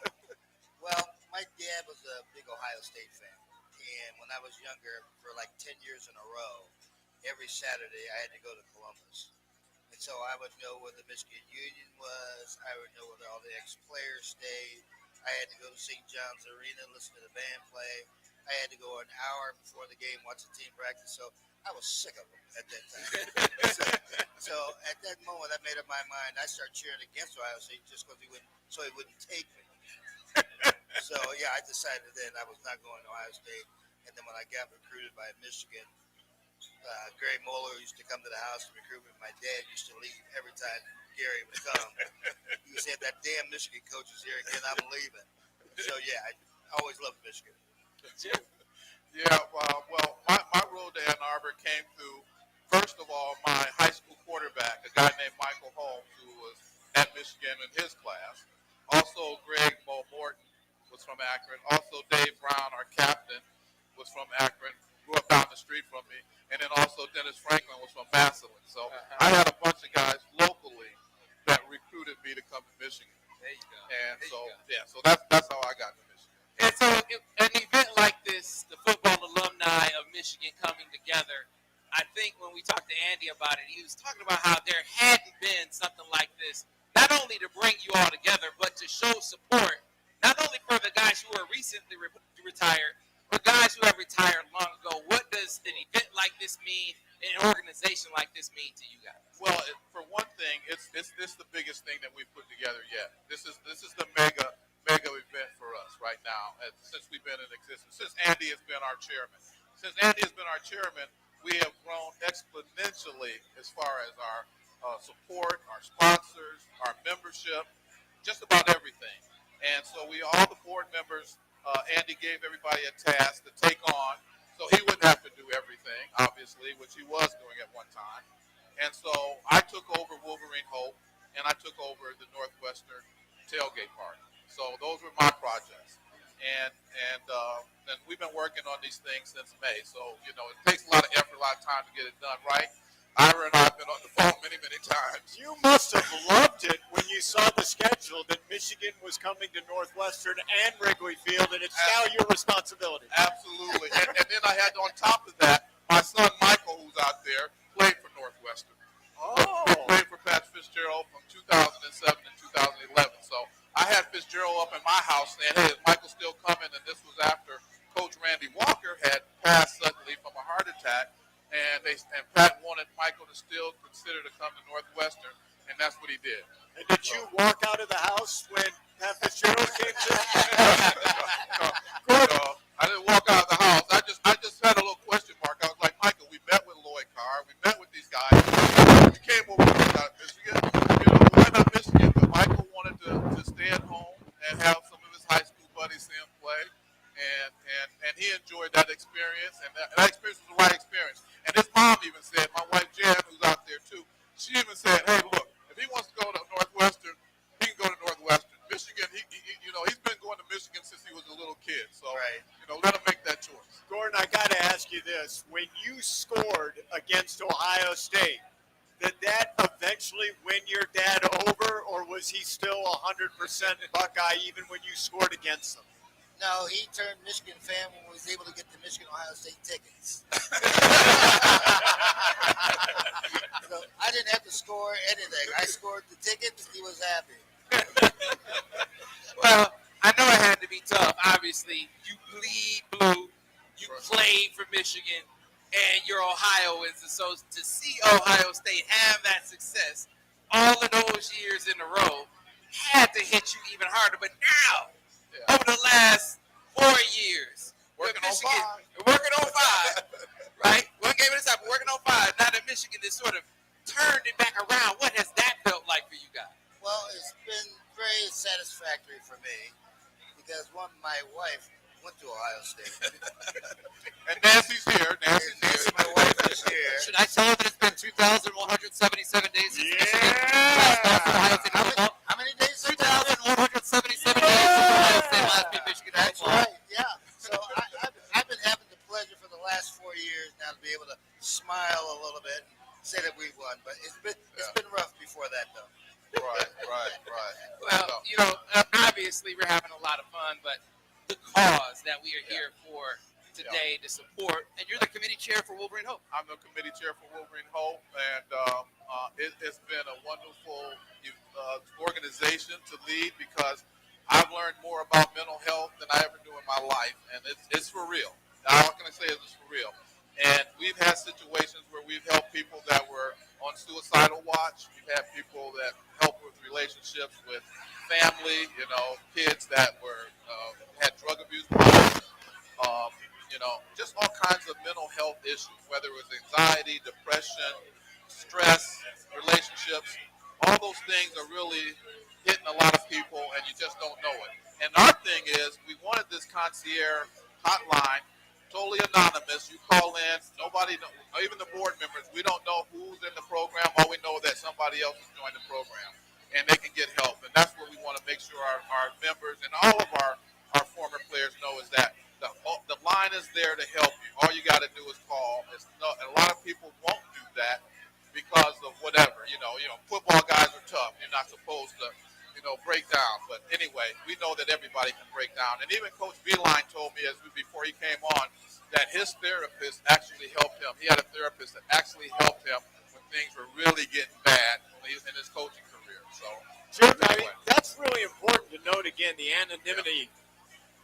Well, my dad was a big Ohio State fan. And when I was younger, for like 10 years in a row, every Saturday I had to go to Columbus. And so I would know where the Michigan Union was. I would know where all the ex-players stayed. I had to go to St. John's Arena, listen to the band play. I had to go an hour before the game, watch the team practice. So I was sick of them at that time. so at that moment, I made up my mind. I started cheering against Ohio State just because he wouldn't take me. So yeah, I decided then I was not going to Ohio State. And then when I got recruited by Michigan, Gary Moeller used to come to the house to recruit me. My dad used to leave every time Gary would come. He said, "That damn Michigan coach is here again. I'm leaving." So yeah, I always loved Michigan. Yeah, well, my road to Ann Arbor came through, first of all, my high school quarterback, a guy named Michael Holmes, who was at Michigan in his class. Also, Greg Morton was from Akron. Also, Dave Brown, our captain, was from Akron, grew up down the street from me. And then also Dennis Franklin was from Massillon. So I had a bunch of guys locally that recruited me to come to Michigan. There you go. And so that's how I got to Michigan. And so an event like this, the football alumni of Michigan coming together, I think when we talked to Andy about it, he was talking about how there hadn't been something like this, not only to bring you all together, but to show support, not only for the guys who are recently retired, but guys who have retired long ago. What does an event like this mean, an organization like this mean to you guys? Well, for one thing, it's the biggest thing that we've put together yet. This is the mega event for us right now, since we've been in existence. Since Andy has been our chairman. We have grown exponentially as far as our support, our sponsors, our membership, just about everything. And so all the board members, Andy gave everybody a task to take on, so he wouldn't have to do everything, obviously, which he was doing at one time. And so I took over Wolverine Hope, and I took over the Northwestern tailgate party. So those were my projects. And we've been working on these things since May. So, it takes a lot of effort, a lot of time to get it done right. Ira and I have been on the phone many, many times. You must have loved it when you saw the schedule that Michigan was coming to Northwestern and Wrigleyville, and it's now your responsibility. Absolutely. And then I had, on top of that, my son Michael, who's out there, played for Northwestern. He played for Pat Fitzgerald from 2007 to 2011. So I had Fitzgerald up in my house saying, "Hey, is Michael still coming?" And this was after Coach Randy Walker had passed suddenly from a heart attack. And Pat wanted Michael to still consider to come to Northwestern, and that's what he did. And did you walk out of the house when Pat Fitzgerald came to? I didn't walk out of the house. I just had a little question mark. I was like, "Michael, we met with Lloyd Carr. We met with these guys. We came over to Michigan. Why not Michigan?" But Michael wanted to stay at home and have some of his high school buddies see him play. And he enjoyed that experience, and that experience was the right experience. And his mom even said, my wife Jan, who's out there too, she even said, "Hey, look, if he wants to go to Northwestern, he can go to Northwestern. Michigan, he's been going to Michigan since he was a little kid. So, let him make that choice." Gordon, I got to ask you this: when you scored against Ohio State, did that eventually win your dad over, or was he still 100% Buckeye even when you scored against them? No, he turned Michigan fan when we was able to get the Michigan-Ohio State tickets. So I didn't have to score anything. I scored the tickets. He was happy. Well, I know it had to be tough. Obviously, you bleed blue. You played for Michigan, and you're Ohioans. And so to see Ohio State have that success all of those years in a row had to hit you even harder. But now, over the last 4 years, working on 5, right? One game at a time, working on 5. Now that Michigan has sort of turned it back around, what has that felt like for you guys? Well, it's been very satisfactory for me because my wife went to Ohio State. And Nancy's here. My wife is here. Should I tell her that it's been 2,177 days since Michigan? How many days? 2,177 days since Ohio State last beat Michigan. That's right. Yeah. So I've been having the pleasure for the last 4 years now to be able to smile a little bit and say that we won. But it's been rough before that though. Right. Well, obviously we're having a lot of fun, but the cause that we are here for today to support. And you're the committee chair for Wolverine Hope. I'm the committee chair for Wolverine Hope, and it's been a wonderful organization to lead because I've learned more about mental health than I ever knew in my life, and it's for real. All I can say is it's for real. And we've had situations where we've helped people that were on suicidal watch. We've had people that help with relationships with family, kids that were had drug abuse problems, just all kinds of mental health issues, whether it was anxiety, depression, stress, relationships. All those things are really hitting a lot of people, and you just don't know it. And our thing is, we wanted this concierge hotline, totally anonymous. You call in, nobody knows, even the board members, we don't know who's in the program. All we know is that somebody else is joining the program, and they can get help. And that's what we want to make sure our members and all of our former players know is that the line is there to help you. All you got to do is call. A lot of people won't do that because of whatever. Football guys are tough. You're not supposed to, break down. But anyway, we know that everybody can break down. And even Coach Beilein told me before he came on that his therapist actually helped him. He had a therapist that actually helped him when things were really getting bad in his coaching career. So, Jim, that's really important to note again, the anonymity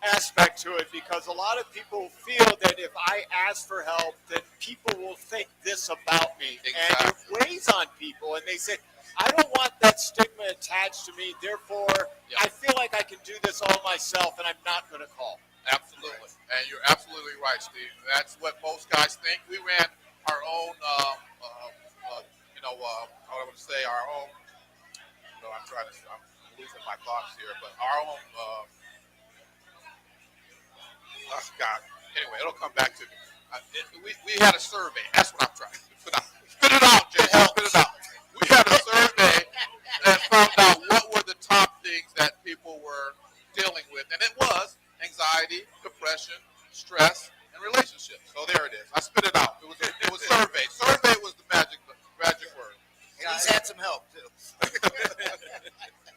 aspect to it, because a lot of people feel that if I ask for help, that people will think this about me. Exactly. And it weighs on people, and they say, I don't want that stigma attached to me, therefore I feel like I can do this all myself, and I'm not going to call. Absolutely. And you're absolutely right, Steve. That's what most guys think. We ran our own, I would say our own, I'm losing my thoughts here, but our own, God. Anyway, it'll come back to me. We had a survey. That's what I'm trying to put out. Spit it out, Jay. Spit it out. We had a survey that found out what were the top things that people were dealing with, and it was anxiety, depression, stress, and relationships. So there it is. I spit it out. It was survey. Survey was the magic word. And he's had some help too.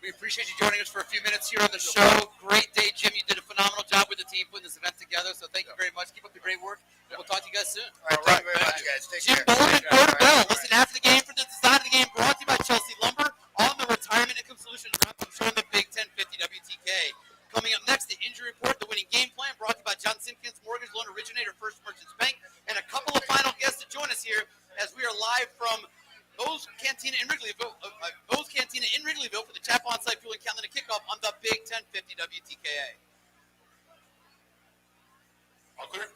We appreciate you joining us for a few minutes here on the show. Great day, Jim. You did a phenomenal job with the team putting this event together. So thank you very much. Keep up the great work. We'll talk to you guys soon. All right, thank you very much, guys. Take Jim care. Bowman, go to Bell. Listen after the game for the design of the game. Brought to you by Chelsea Lumber on the Retirement Income Solutions wrap up show on the Big 1050 WTK. Coming up next, the injury report, the winning game plan, brought to you by John Simpkins Mortgage Loan Originator, First Merchants Bank, and a couple of final guests to join us here as we are live from Bo's Cantina in Wrigleyville. Bo's Cantina in Wrigleyville for the Tap On-Site Fueling Cantina Kickoff on the Big 1050 WTKA. All clear?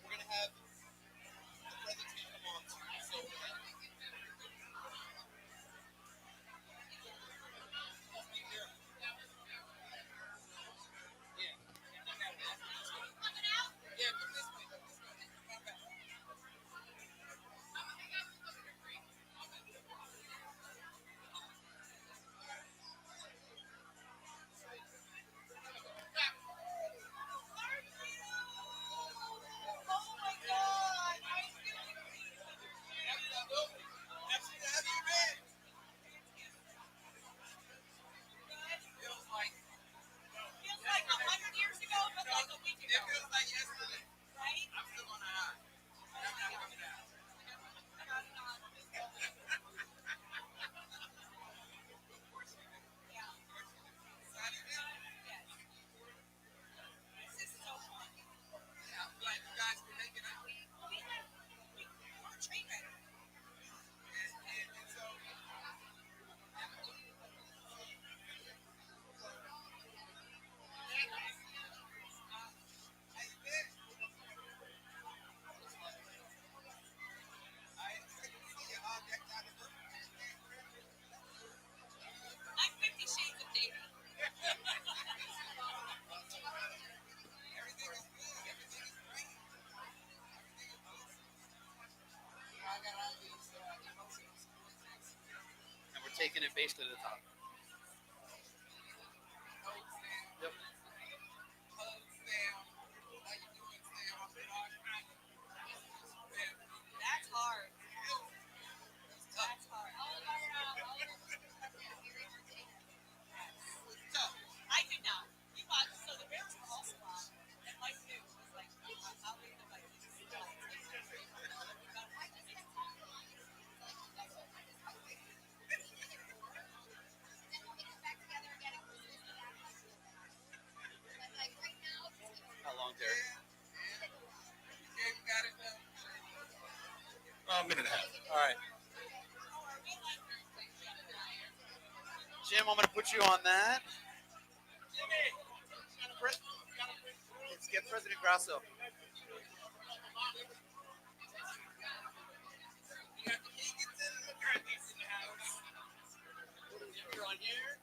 We're going to have the president's going to come on. So taking it basically to the top. Yep. That's hard. That's hard. you on that. Let's get President Grasso. You're on here.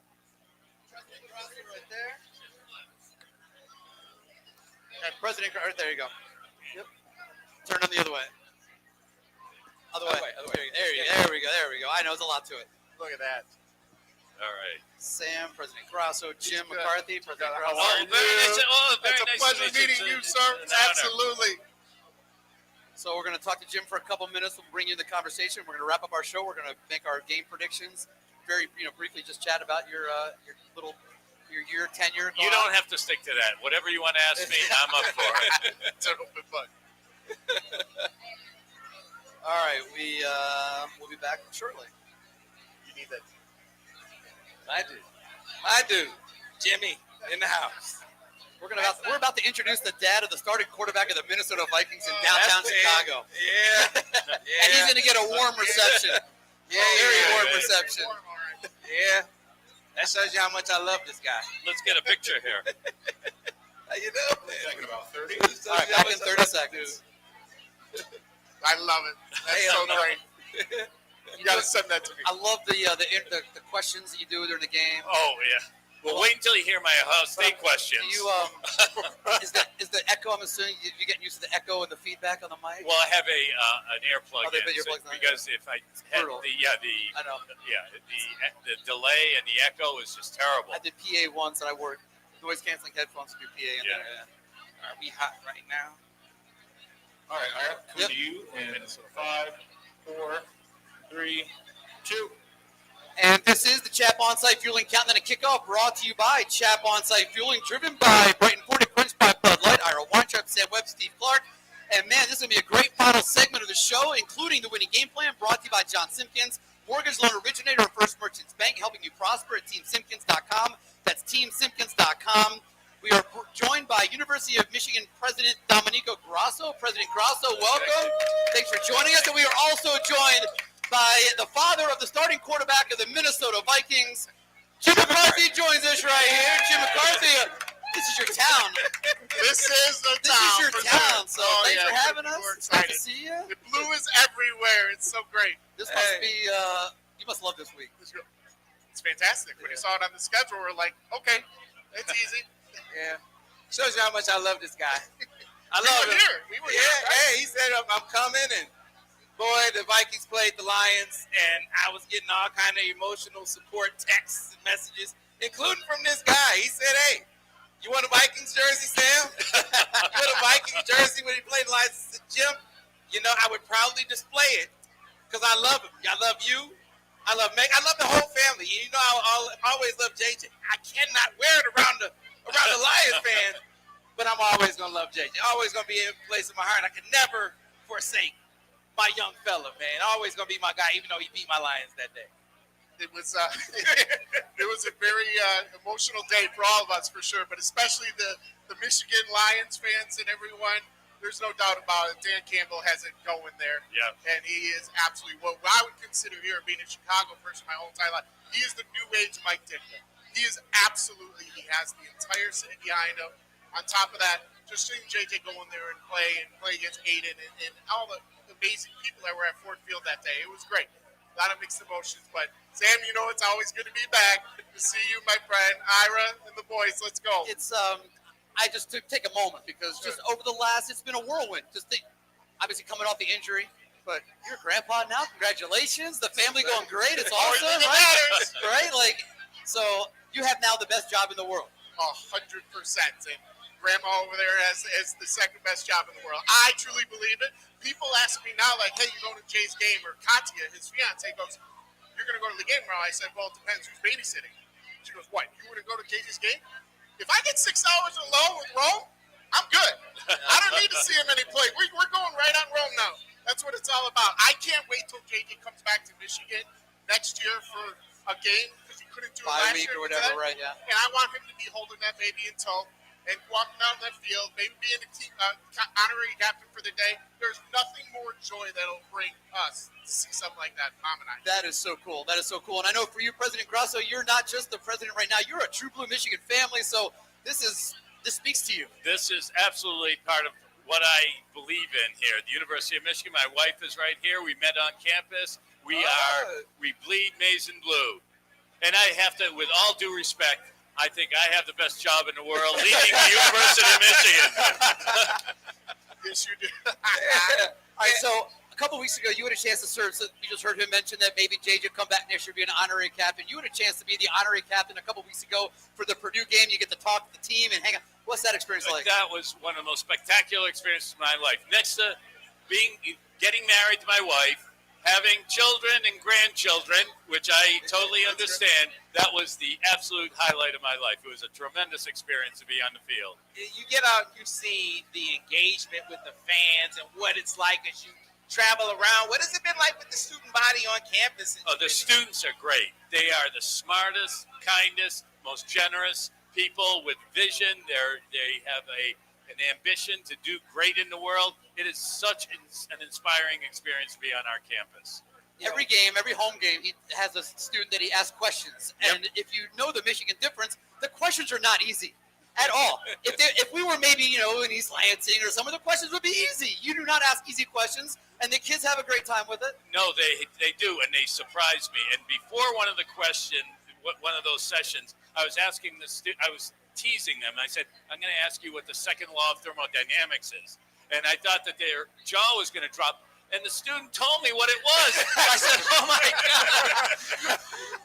President Grasso right there. And President Grasso, right there you go. Yep. Turn on the other way. Other way. There we go. I know, there's a lot to it. Look at that. All right. Sam, President Grasso, Jim McCarthy, President Grasso. It's a pleasure meeting you, sir. Absolutely. So we're going to talk to Jim for a couple minutes. We'll bring you in the conversation. We're going to wrap up our show. We're going to make our game predictions. Very, briefly just chat about your year tenure. You don't have to stick to that. Whatever you want to ask me, I'm up for it. It's an open book. All right, we'll be back shortly. You need that. I do. Jimmy in the house. We're about to introduce the dad of the starting quarterback of the Minnesota Vikings in downtown Chicago. Yeah. And he's going to get a warm reception. Very warm reception. Yeah. That shows you how much I love this guy. Let's get a picture here. How you doing? Taking about 30. All right, back in 30 seconds. I love it. That's so great. You got to send that to me. I love the questions that you do during the game. Oh, yeah. Well, wait until you hear my Ohio State questions. Do you, is the echo, I'm assuming you get used to the echo and the feedback on the mic? Well, I have an earplug in, because if I had brutal. the delay and the echo is just terrible. I did PA once, and I wore noise canceling headphones to do PA. In there. Are we hot right now? All right, Ira, come to you in 5, 4, 3, 2. And this is the Chap On-Site Fueling Countdown to Kickoff, brought to you by Chap On-Site Fueling, driven by Brighton 40, quenched by Bud Light, Ira Weintraub, Sam Webb, Steve Clark. And, man, this is going to be a great final segment of the show, including the winning game plan, brought to you by John Simpkins, mortgage loan originator of First Merchants Bank, helping you prosper at teamsimpkins.com. That's teamsimpkins.com. We are joined by University of Michigan President Domenico Grasso. President Grasso, welcome. Thanks for joining us. And we are also joined by the father of the starting quarterback of the Minnesota Vikings. Jim McCarthy joins us right here. Jim McCarthy, this is your town. This is the town. This is your town. So thanks for having us. We're It's good excited. to see you. The blue is everywhere. It's so great. This must be, you must love this week. It's fantastic. When you saw it on the schedule, we're like, okay, it's easy. Yeah. Shows you how much I love this guy. I We love were him. here. We were here, Yeah, right? hey, he said I'm coming, and boy, the Vikings played the Lions, and I was getting all kind of emotional support texts and messages, including from this guy. He said, hey, you want a Vikings jersey, Sam? You want a Vikings jersey when he played the Lions? I said, Jim, I would proudly display it because I love him. I love you. I love Meg. I love the whole family. I always love JJ. I cannot wear it around the Lions fans, but I'm always going to love JJ. Always going to be in a place in my heart. I can never forsake my young fella, man. Always going to be my guy, even though he beat my Lions that day. It was it was a very emotional day for all of us, for sure, but especially the Michigan Lions fans and everyone. There's no doubt about it. Dan Campbell has it going there. Yeah. And he is absolutely what I would consider here, being a Chicago person my whole entire life. He is the new age Mike Ditka. He is absolutely, he has the entire city behind him. On top of that, just seeing JJ go in there and play against Aiden and all the amazing people that were at Ford Field that day. It was great. A lot of mixed emotions. But, Sam, it's always good to be back. To see you, my friend. Ira and the boys, let's go. It's, I just take a moment because just over the it's been a whirlwind. Just think, obviously coming off the injury, but you're a grandpa now. Congratulations. The family going great. It's awesome, right? Right? So you have now the best job in the world. 100%. And Grandma over there has the second best job in the world. I truly believe it. People ask me now, like, hey, you going to Jay's game? Or Katya, his fiance, goes, you're going to go to the game tomorrow? I said, well, it depends who's babysitting. She goes, what? You want to go to JJ's game? If I get 6 hours alone with Rome, I'm good. I don't need to see him any play. We're going right on Rome now. That's what it's all about. I can't wait till JJ comes back to Michigan next year for a game because he couldn't do it last year. Or whatever, right? Yeah. And I want him to be holding that baby until and walking out left field, maybe being the team, honorary captain for the day. There's nothing more joy that'll bring us to see something like that, Mom and I. That is so cool. That is so cool. And I know for you, President Grasso, you're not just the president right now. You're a true blue Michigan family. So this speaks to you. This is absolutely part of what I believe in here. The University of Michigan, my wife is right here. We met on campus. We bleed maize and blue. And I have to, with all due respect, I think I have the best job in the world leading the University of Michigan. Yes, you do. All right, so a couple weeks ago, you had a chance to serve. So you just heard him mention that maybe JJ come back next year, be an honorary captain. You had a chance to be the honorary captain a couple weeks ago for the Purdue game. You get to talk to the team and hang out. What's that experience like? That was one of the most spectacular experiences of my life. Next to getting married to my wife, having children and grandchildren, which I totally understand, that was the absolute highlight of my life. It was a tremendous experience to be on the field. You get out, you see the engagement with the fans and what it's like as you travel around. What has it been like with the student body on campus? Oh, the students are great. They are the smartest, kindest, most generous people with vision. They have an ambition to do great in the world. It is such an inspiring experience to be on our campus. Every game, every home game, he has a student that he asks questions. And if you know the Michigan difference, the questions are not easy at all. If we were maybe, in East Lansing or some of the questions would be easy. You do not ask easy questions, and the kids have a great time with it. No, they do, and they surprise me. And before one of those sessions, I was asking I was teasing them. I said, I'm going to ask you what the second law of thermodynamics is. And I thought that their jaw was going to drop. And the student told me what it was. I said, oh, my God.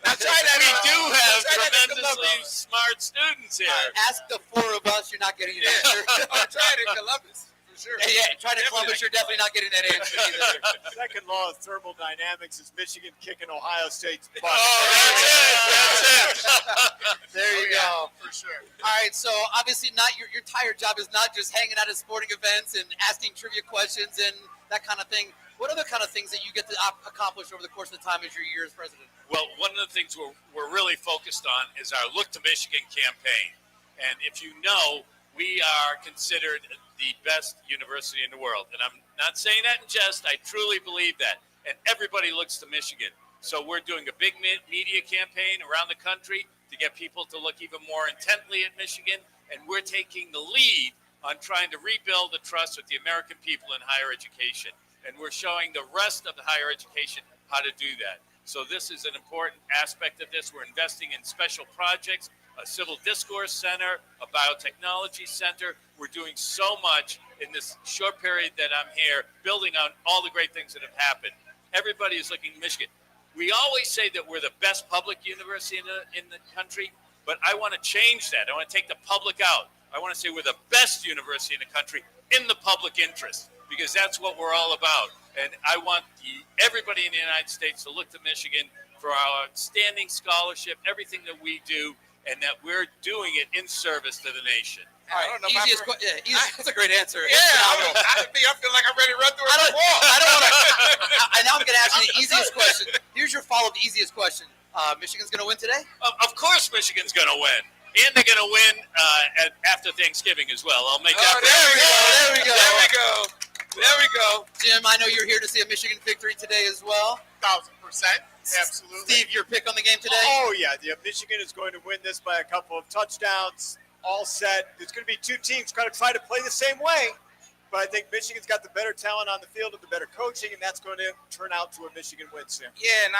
We do have tremendously smart students here. Ask the four of us. You're not getting an answer. I tried in Columbus. Sure. Yeah, try to Columbus, you're definitely not getting that answer either. Second law of thermodynamics is Michigan kicking Ohio State's butt. That's it. There you go. For sure. All right, so obviously not your entire job is not just hanging out at sporting events and asking trivia questions and that kind of thing. What other kind of things that you get to accomplish over the course of the time as your year as president? Well, one of the things we're really focused on is our Look to Michigan campaign. And if you know, we are considered the best university in the world. And I'm not saying that in jest. I truly believe that. And everybody looks to Michigan. So we're doing a big media campaign around the country to get people to look even more intently at Michigan. And we're taking the lead on trying to rebuild the trust with the American people in higher education. And we're showing the rest of the higher education how to do that. So this is an important aspect of this. We're investing in special projects, a civil discourse center, a biotechnology center. We're doing so much in this short period that I'm here, building on all the great things that have happened. Everybody is looking to Michigan. We always say that we're the best public university in the country, but I want to change that. I want to take the public out. I want to say we're the best university in the country in the public interest, because that's what we're all about. And I want everybody in the United States to look to Michigan for our outstanding scholarship, everything that we do, and that we're doing it in service to the nation. All right, that's a great answer. Yeah, I feel like I'm ready to run through a wall. Now I'm going to ask you the easiest question. Here's your follow-up easiest question. Michigan's going to win today? Of course Michigan's going to win. And they're going to win after Thanksgiving as well. I'll make that. There we go. Jim, I know you're here to see a Michigan victory today as well. 1,000%. Absolutely. Steve, your pick on the game today? Oh, yeah. Michigan is going to win this by a couple of touchdowns. All set. There's going to be two teams kind of try to play the same way. But I think Michigan's got the better talent on the field and the better coaching, and that's going to turn out to a Michigan win, Sam. Yeah, and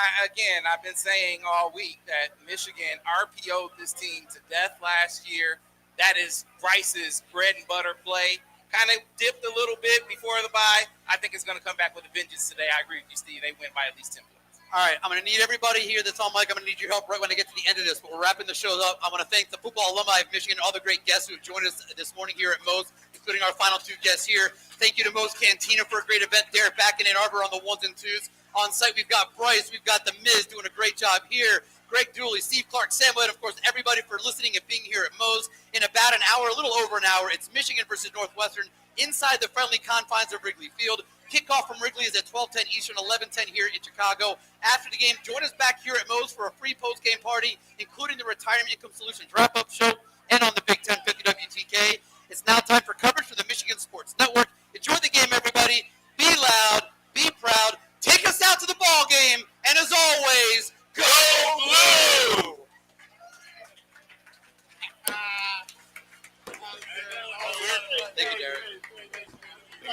I've been saying all week that Michigan RPO'd this team to death last year. That is Bryce's bread and butter play. Kind of dipped a little bit before the bye. I think it's going to come back with a vengeance today. I agree with you, Steve. They win by at least 10 points. All right, I'm going to need everybody here that's on mic. I'm going to need your help right when I get to the end of this, but we're wrapping the show up. I want to thank the football alumni of Michigan and all the great guests who have joined us this morning here at Moe's, including our final two guests here. Thank you to Moe's Cantina for a great event there back in Ann Arbor on the ones and twos. On site, we've got Bryce. We've got the Miz doing a great job here. Greg Dooley, Steve Clark, Sam Wood, of course, everybody for listening and being here at Moe's. In about an hour, a little over an hour, it's Michigan versus Northwestern inside the friendly confines of Wrigley Field. Kickoff from Wrigley is at 12:10 Eastern, 11:10 here in Chicago. After the game, join us back here at Moe's for a free post-game party, including the Retirement Income Solutions wrap-up show and on the Big Ten 50 WTK.